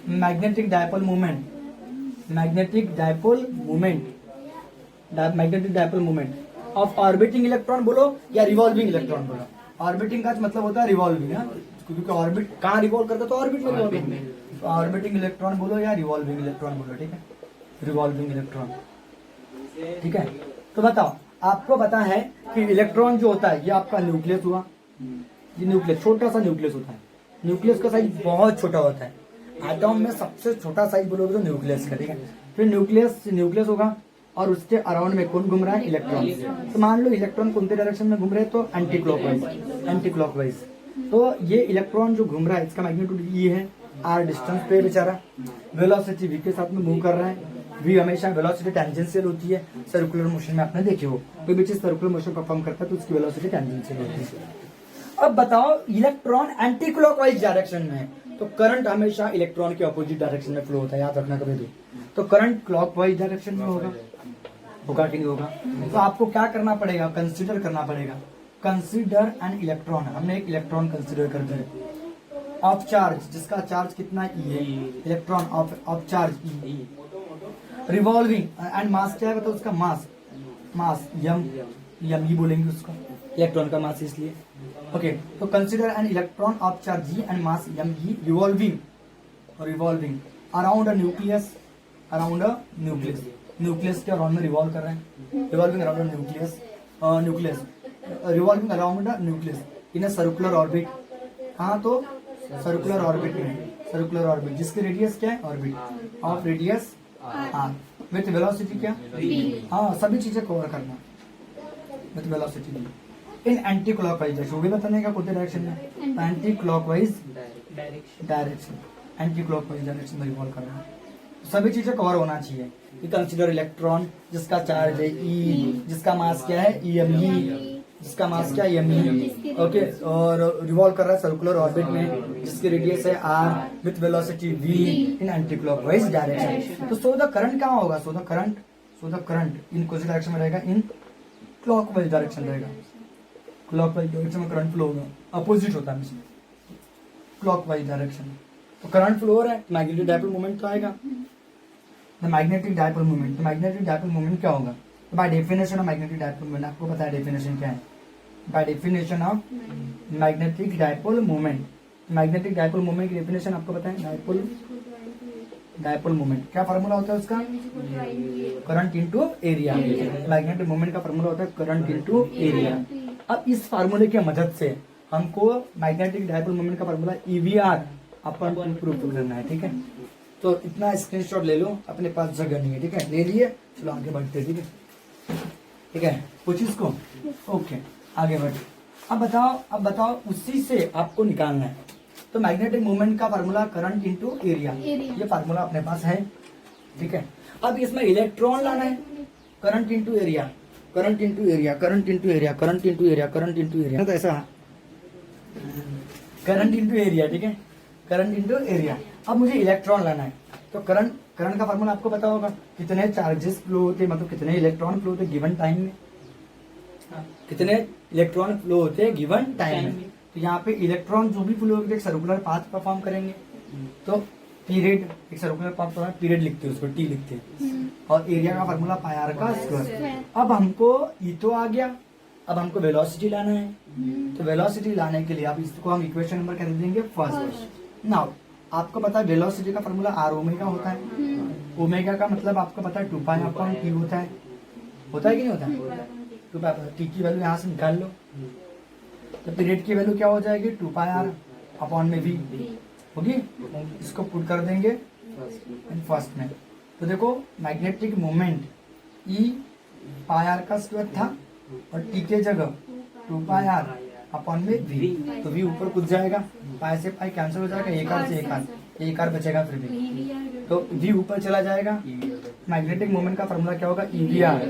magnetic dipole movement of orbiting electron बोलो या रिवॉल्विंग इलेक्ट्रॉन बोलो। ऑर्बिटिंग का मतलब होता है रिवॉल्विंग, क्योंकि ऑर्बिट कहाँ रिवॉल्व करता है? तो ऑर्बिट में रिवॉल्व करता है। तो ऑर्बिटिंग इलेक्ट्रॉन बोलो या रिवॉल्विंग इलेक्ट्रॉन बोलो, ठीक है। रिवॉल्विंग इलेक्ट्रॉन, ठीक है। तो बताओ, आपको पता है कि इलेक्ट्रॉन जो होता है ये आपका न्यूक्लियस हुआ। ये न्यूक्लियस छोटा सा न्यूक्लियस होता है, न्यूक्लियस का साइज बहुत छोटा होता है। एटॉम में सबसे छोटा साइज बोलोगे तो न्यूक्लियस का, ठीक है। फिर न्यूक्लियस होगा और उसके अराउंड में कौन घूम रहा है? इलेक्ट्रॉन। तो मान लो इलेक्ट्रॉन कौन से डायरेक्शन में घूम रहे हैं? तो एंटी क्लॉकवाइज। तो ये इलेक्ट्रॉन जो घूम रहा है इसका मैग्नीट्यूड ये है, r डिस्टेंस पे बेचारा, वेलोसिटी v के साथ में मूव कर रहा है। v हमेशा वेलोसिटी टेंजेंशियल होती है। सर्कुलर मोशन में आपने देखे हो, कोई भी चीज सर्कुलर मोशन परफॉर्म करता है तो उसकी वेलोसिटी टेंजेंशियल होती है। अब बताओ इलेक्ट्रॉन एंटी क्लॉकवाइज डायरेक्शन में है, तो करंट हमेशा इलेक्ट्रॉन के अपोजिट डायरेक्शन में फ्लो होता है, याद रखना कभी भी। तो करंट क्लॉकवाइज डायरेक्शन में होगा कि नहीं होगा? तो आपको क्या करना पड़ेगा? कंसीडर करना पड़ेगा। कंसीडर एन इलेक्ट्रॉन, हमने एक इलेक्ट्रॉन कंसीडर कर दिया ऑफ चार्ज, जिसका चार्ज कितना E है। Electron of charge E, revolving and mass क्या है? तो उसका मास m ही बोलेंगे उसको, इलेक्ट्रॉन का मास इसलिए। ओके, तो consider an electron of charge G and mass m ही revolving around a nucleus, around a nucleus, nucleus के अराउंड में रिवॉल्व कर रहे हैं, revolving around a nucleus, nucleus revolving around a nucleus in a circular orbit. हाँ, तो circular orbit में, circular orbit जिसकी रेडियस क्या है, orbit of radius R with velocity क्या, हाँ सभी चीजें कवर करना with velocity in anticlockwise direction, वो भी बताने का कौन डायरेक्शन में, anti clockwise direction, anti clockwise direction में रिवॉल्व करना, सभी चीजें कवर होना चाहिए। कंसीडर इलेक्ट्रॉन जिसका चार्ज है ई, जिसका मास क्या है ई, जिसका मास क्या है ओके, और रिवॉल्व कर रहा है सर्कुलर ऑर्बिट में जिसकी रेडियस है R with velocity V in anticlockwise direction. तो सो द करंट कहाँ होगा, सो द करंट इन कौन सी डायरेक्शन में रहेगा, इन क्लॉकवाइज डायरेक्शन रहेगा, क्लॉकवाइज डायरेक्शन में करंट फ्लो होगा, अपोजिट होता है इसमें क्लॉकवाइज डायरेक्शन। तो करंट फ्लो हो रहा है, मैग्नेटिक डायपोल मोमेंट तो आएगा, द मैग्नेटिक डायपोल मोमेंट, तो मैग्नेटिक डायपोल मोमेंट क्या होगा, तो by definition of magnetic dipole moment आपको पता है डेफिनेशन क्या है, by definition of magnetic dipole moment, magnetic dipole moment की डेफिनेशन आपको पता है, डायपोल मोमेंट क्या फार्मूला होता है उसका, current into area, magnetic moment का फार्मूला होता है करंट इनटू एरिया। अब इस फार्मूले की मदद से हमको मैग्नेटिक डायपोल मोमेंट का फार्मूला ईवीआर अपन प्रूव करना है, ठीक है। तो इतना स्क्रीनशॉट ले लो, अपने पास जगह नहीं है, ठीक है, ले लिए, चलो आगे बढ़ते, ठीक है, ठीक है, कुछ इसको ओके आगे बढ़े। अब बताओ उसी से आपको निकालना है, तो मैग्नेटिक मोमेंट का फार्मूला करंट इनटू एरिया, ये फार्मूला अपने पास है, ठीक है। अब इसमें इलेक्ट्रॉन लाना है, current into area, current into area, current into area, current into area, current into area, तो ऐसा करंट इनटू एरिया, ठीक है, करंट इनटू एरिया। अब मुझे इलेक्ट्रॉन लाना है, तो करंट का फार्मूला आपको पता होगा, कितने चार्जेस फ्लो होते हैं, मतलब कितने इलेक्ट्रॉन फ्लो होते हैं गिवन टाइम में, कितने इलेक्ट्रॉन फ्लो होते हैं गिवन टाइम में। तो यहाँ पे इलेक्ट्रॉन जो भी फ्लो होंगे एक सर्कुलर पाथ परफॉर्म करेंगे, तो पीरियड, एक सर्कुलर पाथ पर पीरियड लिखते हैं, उसको टी लिखते हैं, और एरिया का फार्मूला पाई आर का स्क्वायर। अब हमको ई तो आ गया, अब हमको वेलोसिटी लाना है, तो वेलोसिटी लाने के लिए अब इसको हम इक्वेशन नंबर कह देंगे फर्स्ट। नाउ आपको पता है वेलोसिटी का फार्मूला आर ओमेगा होता है, ओमेगा का मतलब आपको पता है 2 पाई अपॉन टी होता है कि नहीं होता है, 2 पाई टी की वैल्यू यहाँ से निकाल लो, तो पीरियड की वैल्यू क्या हो जाएगी 2 पाई आर अपॉन में वी होगी, इसको पुट कर देंगे फर्स्ट में। तो देखो magnetic moment E pi R का स्क्वायर था और टी के जगह 2 पाई आर अपॉन में वी, तो वी ऊपर कूद जाएगा, पाई से पाई कैंसिल हो जाएगा, एक आर से एक आर बचेगा फिर भी, तो वी ऊपर चला जाएगा। मैग्नेटिक मोमेंट का फार्मूला क्या होगा ईवीआर,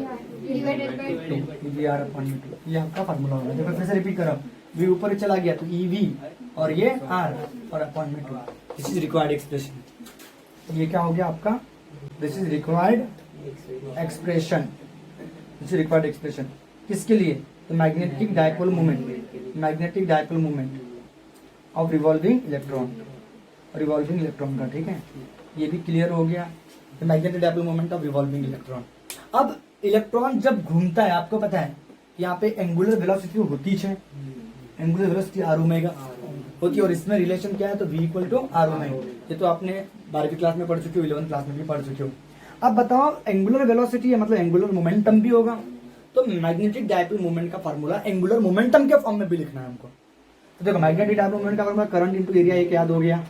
ईवीआर अपॉन में 2, ये आपका फार्मूला होगा। देखो फिर से रिपीट करो, वी ऊपर चला गया तो ईवी और ये आर और अपॉन में 2, दिस इज रिक्वायर्ड एक्सप्रेशन। ये क्या हो गया आपका, this is required expression, this is required expression किसके लिए, तो magnetic dipole moment, magnetic dipole moment of revolving electron, revolving electron का, ठीक है, ये भी क्लियर हो गया, magnetic dipole moment of revolving electron. अब इलेक्ट्रॉन जब घूमता है आपको पता है यहाँ पे एंगुलर वेलोसिटी होती है, एंगुलर वेलोसिटी आर ओमेगा होती है, और इसमें रिलेशन क्या है, तो v equal to R omega, ये तो आपने 12वीं क्लास में पढ़ चुके हो, 11th क्लास में भी पढ़ चुके हो। अब बताओ एंगुलर वेलोसिटी है मतलब एंगुलर मोमेंटम भी होगा, तो मैग्नेटिक डायपोल मोमेंट का फार्मूला एंगुलर मोमेंटम के फॉर्म में भी लिखना है हमको। तो देखो मैग्नेटिक डायपोल मोमेंट का फार्मूला करंट इनटू एरिया एक याद हो गया,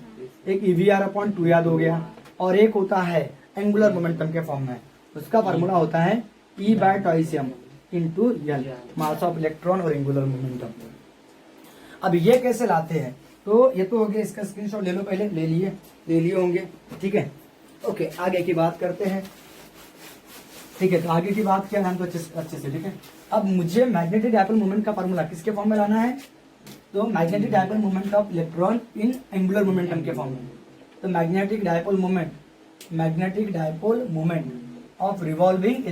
एक ईवीआर अपॉन 2 याद हो गया, और एक होता है एंगुलर मोमेंटम के फॉर्म में, उसका फार्मूला होता है E by twice m into L, mass of electron और एंगुलर मोमेंटम। अब ये कैसे लाते हैं, तो ये तो हो गया, इसका स्क्रीनशॉट ले लो, पहले ले लिए होंगे, ठीक है, ओके आगे की बात करते हैं, ठीक है। तो आगे की बात क्या है तो अच्छे से, ठीक है। अब मुझे मैग्नेटिक डायपोल मोमेंट का फार्मूला किसके फॉर्म में लाना है, तो magnetic dipole moment of electron in angular momentum के फॉर्म में। तो magnetic dipole moment of revolving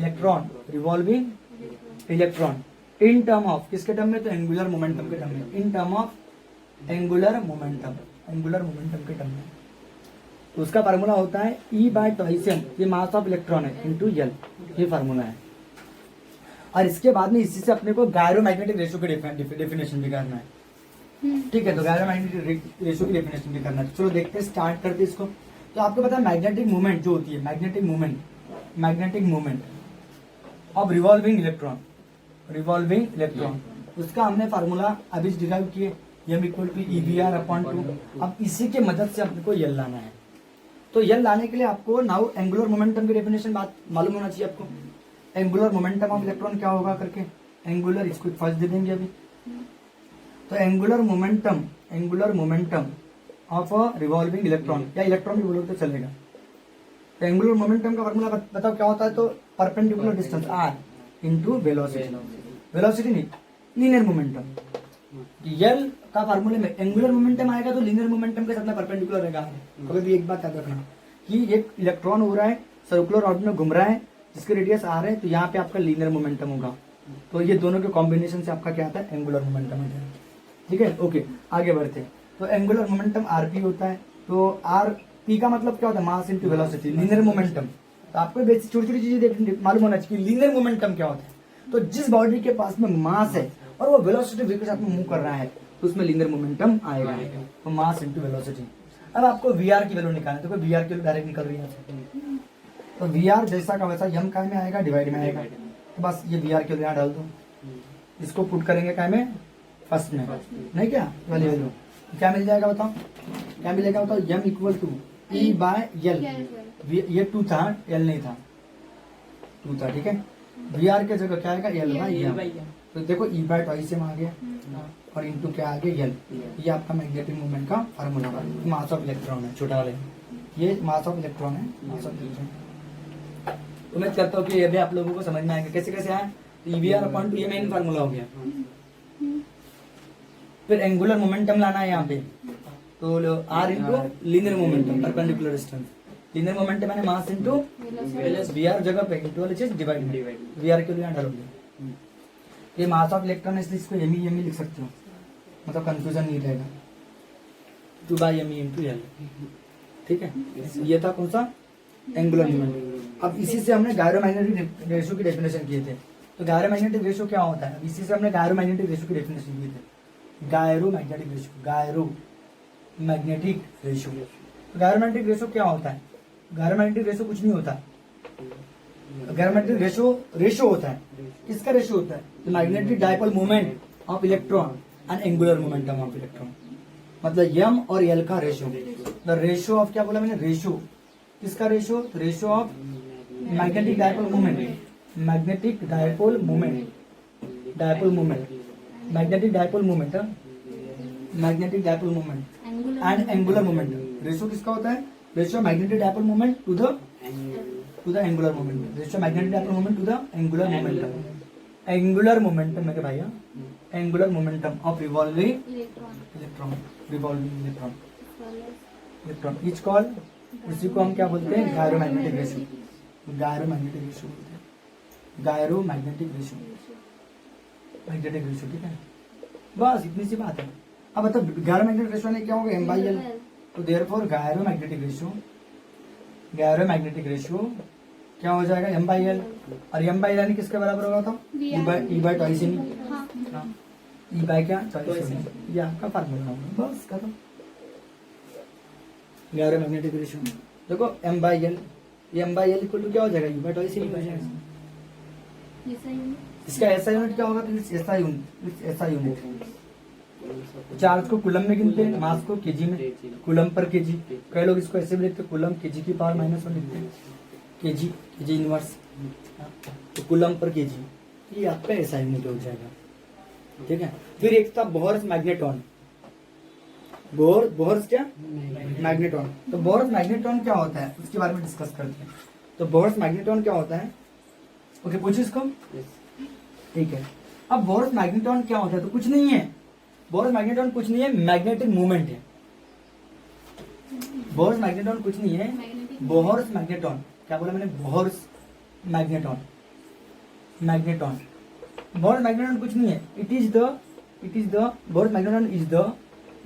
electron in term of किसके टर्म में, तो एंगुलर मोमेंटम के टर्म में, in term of angular momentum के टर्म में। तो उसका फार्मूला होता है E बाय टॉइस m, ये मास ऑफ इलेक्ट्रॉन है, इंटू एल, ये फार्मूला है। और इसके बाद में इसी से अपने को गायरोमैग्नेटिक रेशियो की डेफिनेशन भी करना है, ठीक है। तो गायरोमैग्नेटिक रेशियो की डेफिनेशन भी करना है, चलो देखते हैं, स्टार्ट करते इसको। तो आपको पता है मैग्नेटिक मूवमेंट जो होती है, magnetic movement of revolving electron, उसका हमने फार्मूला अभी डिराइव किए, m इक्वल टू EVR/2। अब इसी के मदद से आपको यल लाना है। तो यल लाने के लिए आपको नाउ एंगुलर मोमेंटम की डेफिनेशन बात मालूम होना चाहिए आपको। एंगुलर मोमेंटम ऑफ इलेक्ट्रॉन क्या होगा करके, एंगुलर, इसको फर्स्ट दे देंगे अभी। तो angular momentum of a revolving electron, या इलेक्ट्रॉन भी बोलो तो चलेगा। तो एंगुलर मोमेंटम का फार्मूला बताओ क्या होता है। तो perpendicular distance r into velocity नहीं, लीनियर मोमेंटम। यल का फार्मूले में एंगुलर मोमेंटम आएगा तो लीनियर मोमेंटम के साथ में परपेंडिकुलर रहेगा। कभी भी एक बात याद रखना कि एक इलेक्ट्रॉन हो रहा है, सर्कुलर ऑर्बिट में घूम रहा है, जिसके रेडियस r है, तो यहाँ पे आपका लीनियर मोमेंटम होगा। तो ये दोनों के कॉम्बिनेशन से आपका क्या आता है, एंगुलर मोमेंटम आता है। ठीक है, ओके, आगे बढ़ते हैं। तो एंगुलर मोमेंटम rp होता है। तो rp का मतलब क्या होता है, mass into velocity, linear momentum. तो आपको बेसिक छोटी छोटी चीजें मालूम होना चाहिए। लीनियर मोमेंटम क्या होता है, तो जिस बॉडी के पास में मास है और वो वेलोसिटी v के साथ में मूव कर रहा है, तो उसमें लीनियर मोमेंटम आएगा। तो मास इनटू वेलोसिटी। अब आपको वीआर की वैल्यू निकालनी है। देखो वीआर की वैल्यू डायरेक्ट निकल रही है। तो वीआर जैसा का वैसा यम काय में आएगा, डिवाइड में आएगा। तो बस ये वीआर की वैल्यू यहाँ डाल दो, इसको पुट करेंगे काय में, फर्स्ट में, नहीं क्या वाली वैल्यू क्या मिल जाएगा बताओ, क्या मिलेगा बताओ। यम इक्वल टू E/L, ये 2 था, L नहीं था, 2 था। ठीक है, वीआर के जगह क्या आएगा, L/M। तो देखो E/2 आ गया और इंटू क्या आ गया, L। ये आपका मैग्नेटिक मूवमेंट का फार्मूला है। मास ऑफ इलेक्ट्रॉन है, छोटा वाले, ये मास ऑफ इलेक्ट्रॉन है, मास ऑफ इलेक्ट्रॉन। उम्मीद करता हूँ कि ये भी आप लोगों को समझ में आएगा कैसे कैसे आया। EVR/2 ये मेन फार्मूला हो गया। फिर एंगुलर मोमेंटम लाना है यहाँ पे, तो r into linear momentum, perpendicular distance. Linear momentum मैंने मास इंटू वीआर जगह पे इंटू वाली चीज डिवाइड, वीआर के लिए यहाँ डालोगे। ये मास ऑफ इलेक्ट्रॉन है, इसलिए इसको एम लिख सकते हो, मतलब कंफ्यूजन नहीं रहेगा। 2/m into L। ठीक है, ये था कौन सा, एंगुलर मोमेंट। अब इसी से हमने गायरोमैग्नेटिक रेशियो की डेफिनेशन किए थे। तो गायरोमैग्नेटिक रेशियो क्या होता है, इसी से हमने गायरोमैग्नेटिक रेशियो की डेफिनेशन किए थे। गायरोमैग्नेटिक रेशियो, तो गायरोमैग्नेटिक रेशियो क्या होता है। गायरोमैग्नेटिक रेशियो कुछ नहीं होता। गायरोमैग्नेटिक रेशियो होता है, किसका रेशियो होता है, तो magnetic dipole moment of electron and angular momentum of electron, मतलब m और l का रेशियो। द रेशियो ऑफ, क्या बोला मैंने, रेशियो, किसका रेशियो, तो ratio of magnetic dipole moment, magnetic dipole moment and angular momentum. Ratio किसका होता है, ratio magnetic dipole moment to the angular momentum, ratio magnetic dipole moment to the angular momentum. Angular momentum मेरे भैया, angular momentum of revolving electron is called, इसी को हम क्या बोलते हैं, गायरोमैग्नेटिक रेशियो बोलते हैं, गायरोमैग्नेटिक रेशियो। ठीक है, बस इतनी सी बात है। अब मतलब गायरोमैग्नेटिक रेशियो ने क्या होगा, m/L। तो देयरफॉर गायरोमैग्नेटिक रेशियो क्या हो जाएगा, m/L। और m/L यानी किसके बराबर होगा, था E/2 से नहीं, E बाय क्या, ये आपका फार्मूला होगा, बस खत्म। गायरोमैग्नेटिक रेशियो देखो m/L, ये m/L इक्वल टू क्या हो जाएगा, E/2 से नहीं हो जाएगा। इसका ऐसा यूनिट क्या होगा, ऐसा यूनिट। चार्ज को कुलम में गिनते हैं, मास को केजी में, कुलम पर केजी। कई लोग इसको ऐसे भी लिखते हैं, कुलम केजी की पावर -1 लिखते हैं, केजी इनवर्स, तो कुलम पर केजी, ये आपका ऐसा यूनिट हो जाएगा। ठीक है, फिर एक था बोहर्स मैग्नेट्रॉन। बोहर्स क्या, मैग्नेट्रॉन। तो बोहर्स मैग्नेट्रॉन क्या होता है, उसके बारे में डिस्कस करते हैं। तो बोहर्स मैग्नेट्रॉन क्या होता है, ओके, पूछो इसको। ठीक है, अब बोहर्स मैग्नेट्रॉन क्या होता है, तो कुछ नहीं है, बोहर्स मैग्नेट्रॉन कुछ नहीं है, मैग्नेटिक मूवमेंट है। बोहर्स मैग्नेट्रॉन कुछ नहीं है, बोहर्स मैग्नेट्रॉन, क्या बोला मैंने, बोहर्स मैग्नेट्रॉन। बोहर्स मैग्नेट्रॉन कुछ नहीं है, it is the Bohr's magnetron is the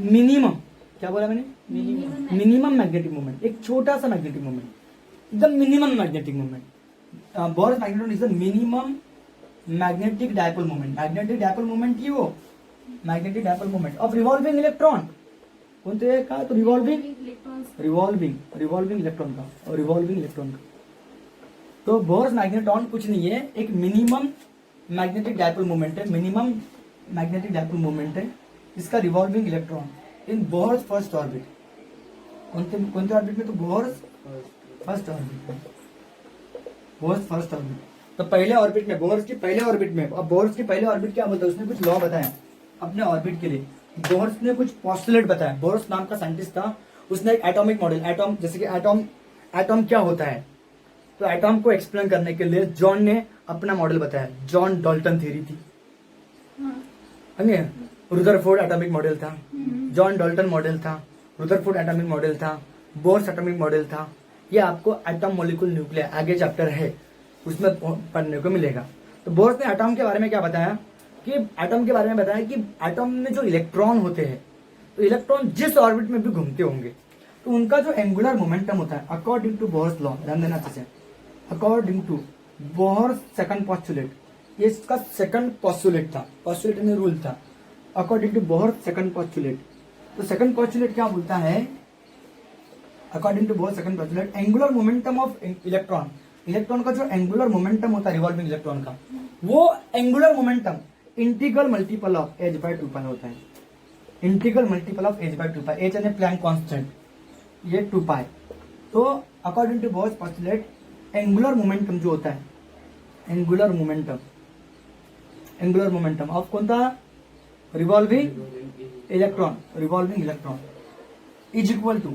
minimum, क्या बोला मैंने, मिनिमम मैग्नेटिक मूवमेंट, एक छोटा सा मैग्नेटिक मूवमेंट, एकदम minimum magnetic movement. Bohr's magnetron is the minimum magnetic dipole moment. Magnetic dipole moment ही वो magnetic dipole moment of revolving electron कोणते का तो रिवॉल्विंग इलेक्ट्रॉन्स रिवॉल्विंग इलेक्ट्रॉन का और रिवॉल्विंग इलेक्ट्रॉन का। तो बोर्स मैग्नेट्रॉन कुछ नहीं है, एक मिनिमम मैग्नेटिक डायपोल मोमेंट है, मिनिमम मैग्नेटिक डायपोल मोमेंट है इसका revolving electron in Bohr's first orbit. कौनते ऑर्बिट में? तो बोर्स फर्स्ट ऑर्बिट में, बोर्स फर्स्ट ऑर्बिट। तो पहले ऑर्बिट में, बोर्स की पहले ऑर्बिट में। अब बोर्स की पहले ऑर्बिट क्या बोलता है? उसने कुछ लॉ बताया अपने ऑर्बिट के लिए। बोर्स ने कुछ पॉस्टुलेट बताया। बोर्स नाम का साइंटिस्ट था, उसने एक एटॉमिक मॉडल, एटॉम जैसे कि एटॉम क्या होता है, तो एटॉम को एक्सप्लेन करने के लिए जॉन ने अपना मॉडल बताया। जॉन डाल्टन थ्योरी थी, रुदरफोर्ड एटॉमिक मॉडल था, जॉन डाल्टन मॉडल था, रुदरफोर्ड एटॉमिक मॉडल था, बोर्स एटॉमिक मॉडल था। ये आपको एटॉम मॉलिक्यूल न्यूक्लियर आगे चैप्टर है उसमें पढ़ने को मिलेगा। तो बोर्स ने एटॉम के बारे में क्या बताया कि एटॉम के बारे में बताया कि एटॉम में जो इलेक्ट्रॉन होते हैं, तो इलेक्ट्रॉन जिस ऑर्बिट में भी घूमते होंगे तो उनका जो एंगुलर मोमेंटम होता है अकॉर्डिंग टू बोर्स लॉ, ध्यान देना चाहिए, according to Bohr's second postulate, ये इसका सेकंड पॉस्टुलेट था, पॉस्टुलेट में रूल था, according to Bohr's second postulate. तो सेकंड पॉस्टुलेट क्या बोलता है? According to Bohr's second postulate, angular momentum of electron, electron का जो एंगुलर मोमेंटम होता है रिवॉल्विंग इलेक्ट्रॉन का, वो angular momentum integral multiple of h/2π होता है। Integral multiple of h/2π, h यानी प्लैंक कांस्टेंट, ये 2π। तो according to Bohr's postulate angular momentum जो होता है, एंगुलर मोमेंटम ऑफ कौन था? Revolving electron, revolving electron is equal to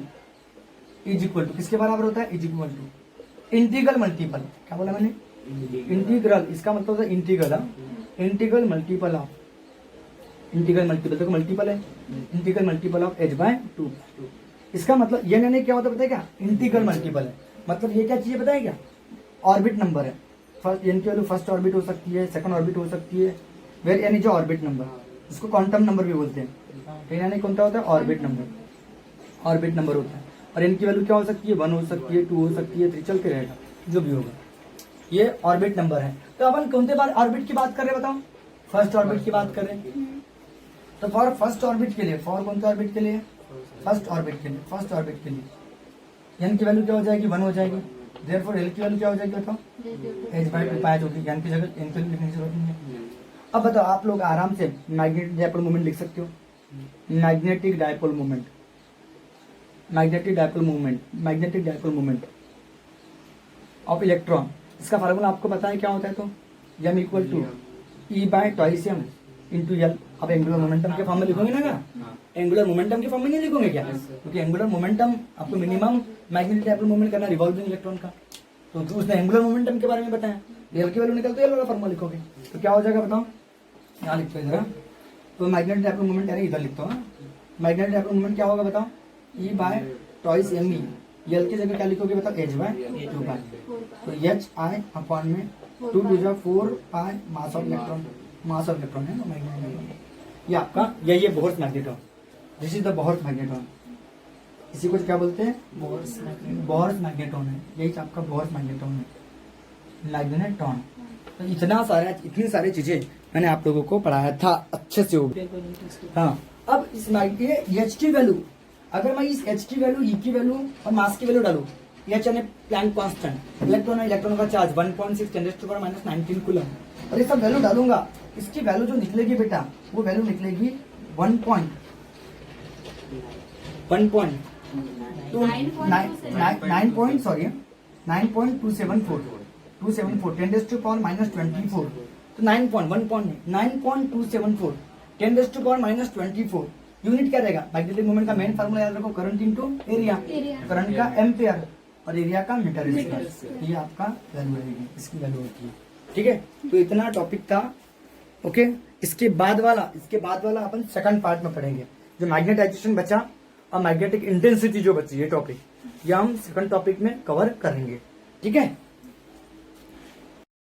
किसके बराबर होता है? Is equal to integral multiple, क्या बोला मैंने? इंटीग्रल, इसका मतलब होता है integral, integral multiple of, integral multiple देखो मल्टीपल है, इंटीग्रल मल्टीपल ऑफ h/2। इसका मतलब ये नहीं क्या होता है पता है क्या? इंटीग्रल मल्टीपल है, मतलब ये क्या चीज पता है क्या? ऑर्बिट नंबर है। फर्स्ट एन की वैल्यू फर्स्ट ऑर्बिट हो सकती है, सेकंड ऑर्बिट हो सकती है, वेर यानी जो ऑर्बिट नंबर, इसको क्वांटम नंबर भी बोलते हैं। यानी कौन सा होता है? ऑर्बिट नंबर, ऑर्बिट नंबर होता है। और एन की वैल्यू क्या हो सकती है? 1 हो सकती है, 2 हो सकती है, 3 चल के रहेगा जो भी होगा, ये ऑर्बिट नंबर है। तो अपन कौन से ऑर्बिट की बात कर रहे हैं बताओ? फर्स्ट ऑर्बिट की बात कर रहे हैं। तो फॉर फर्स्ट ऑर्बिट के लिए, फॉर कौन से ऑर्बिट के लिए? फर्स्ट ऑर्बिट के लिए, फर्स्ट ऑर्बिट के लिए एन की वैल्यू क्या हो जाएगी? 1 हो जाएगी। देयरफॉर एल की वैल्यू क्या हो जाएगी बताओ? h/2π जो कि एन की जगह एन की वैल्यू लिखने की जरूरत नहीं है। अब बताओ आप लोग आराम से मैग्नेटिक डायपोल मोमेंट लिख सकते हो। Magnetic dipole moment, magnetic dipole moment, magnetic dipole moment of electron, इसका फार्मूला आपको पता है क्या होता है? तो m equal to E/2m into L. अब एंगुलर मोमेंटम के फॉर्म में लिखोगे ना क्या? एंगुलर मोमेंटम के फॉर्म में नहीं लिखोगे क्या? क्योंकि एंगुलर मोमेंटम आपको मिनिमम मैग्नेटिक डायपोल मोमेंट करना रिवॉल्विंग इलेक्ट्रॉन का, तो उसने एंगुलर मोमेंटम के बारे में बताया। एल की वैल्यू निकलती है, एल वाला फॉर्मूला लिखोगे तो क्या हो जाएगा बताओ? यहाँ लिखते हैं जरा। तो मैग्नेटिक डायपोल मोमेंट यानी इधर लिखता हूँ। मैग्नेटिक डायपोल मोमेंट क्या होगा बताओ? E/2m। एल की जगह क्या लिखोगे बताओ? h/2π। तो HI अपॉन में 2 to 4π mass of electron, mass of electron है ना मैग्नेट्रॉन। ये आपका ये Bohr's magnetron, this is the Bohr's magnetron. इसी को क्या बोलते हैं? बोर्स मैग्नेट्रॉन है, यही आपका बोर्स मैग्नेट्रॉन है, मैग्नेट्रॉन। तो इतनी सारी चीजें मैंने आप लोगों को पढ़ाया था अच्छे से हो। हाँ, अब इस एच की वैल्यू, अगर मैं इस एच की वैल्यू, ई की वैल्यू और मास की वैल्यू डालू, एच यानी प्लैंक कांस्टेंट, इलेक्ट्रॉन का चार्ज 1.6 × 10⁻⁹ कूलम, और ये सब वैल्यू डालूंगा, इसकी वैल्यू जो निकलेगी बेटा वो वैल्यू निकलेगी 9.274 10⁻²⁴ तो 9.274 10⁻²⁴ यूनिट क्या रहेगा? मैग्नेटिक मोमेंट का मेन फार्मूला याद रखो, करंट इनटू एरिया, करंट का एम्पियर और एरिया का मीटर स्क्वायर। ये आपका वैल्यू रहेगी, इसकी वैल्यू होती है। ठीक है, तो इतना टॉपिक था। ओके, इसके बाद वाला अपन सेकंड पार्ट में पढ़ेंगे, जो मैग्नेटाइजेशन बचा और मैग्नेटिक इंटेंसिटी जो बची, ये टॉपिक ये हम सेकंड टॉपिक में कवर करेंगे। ठीक है।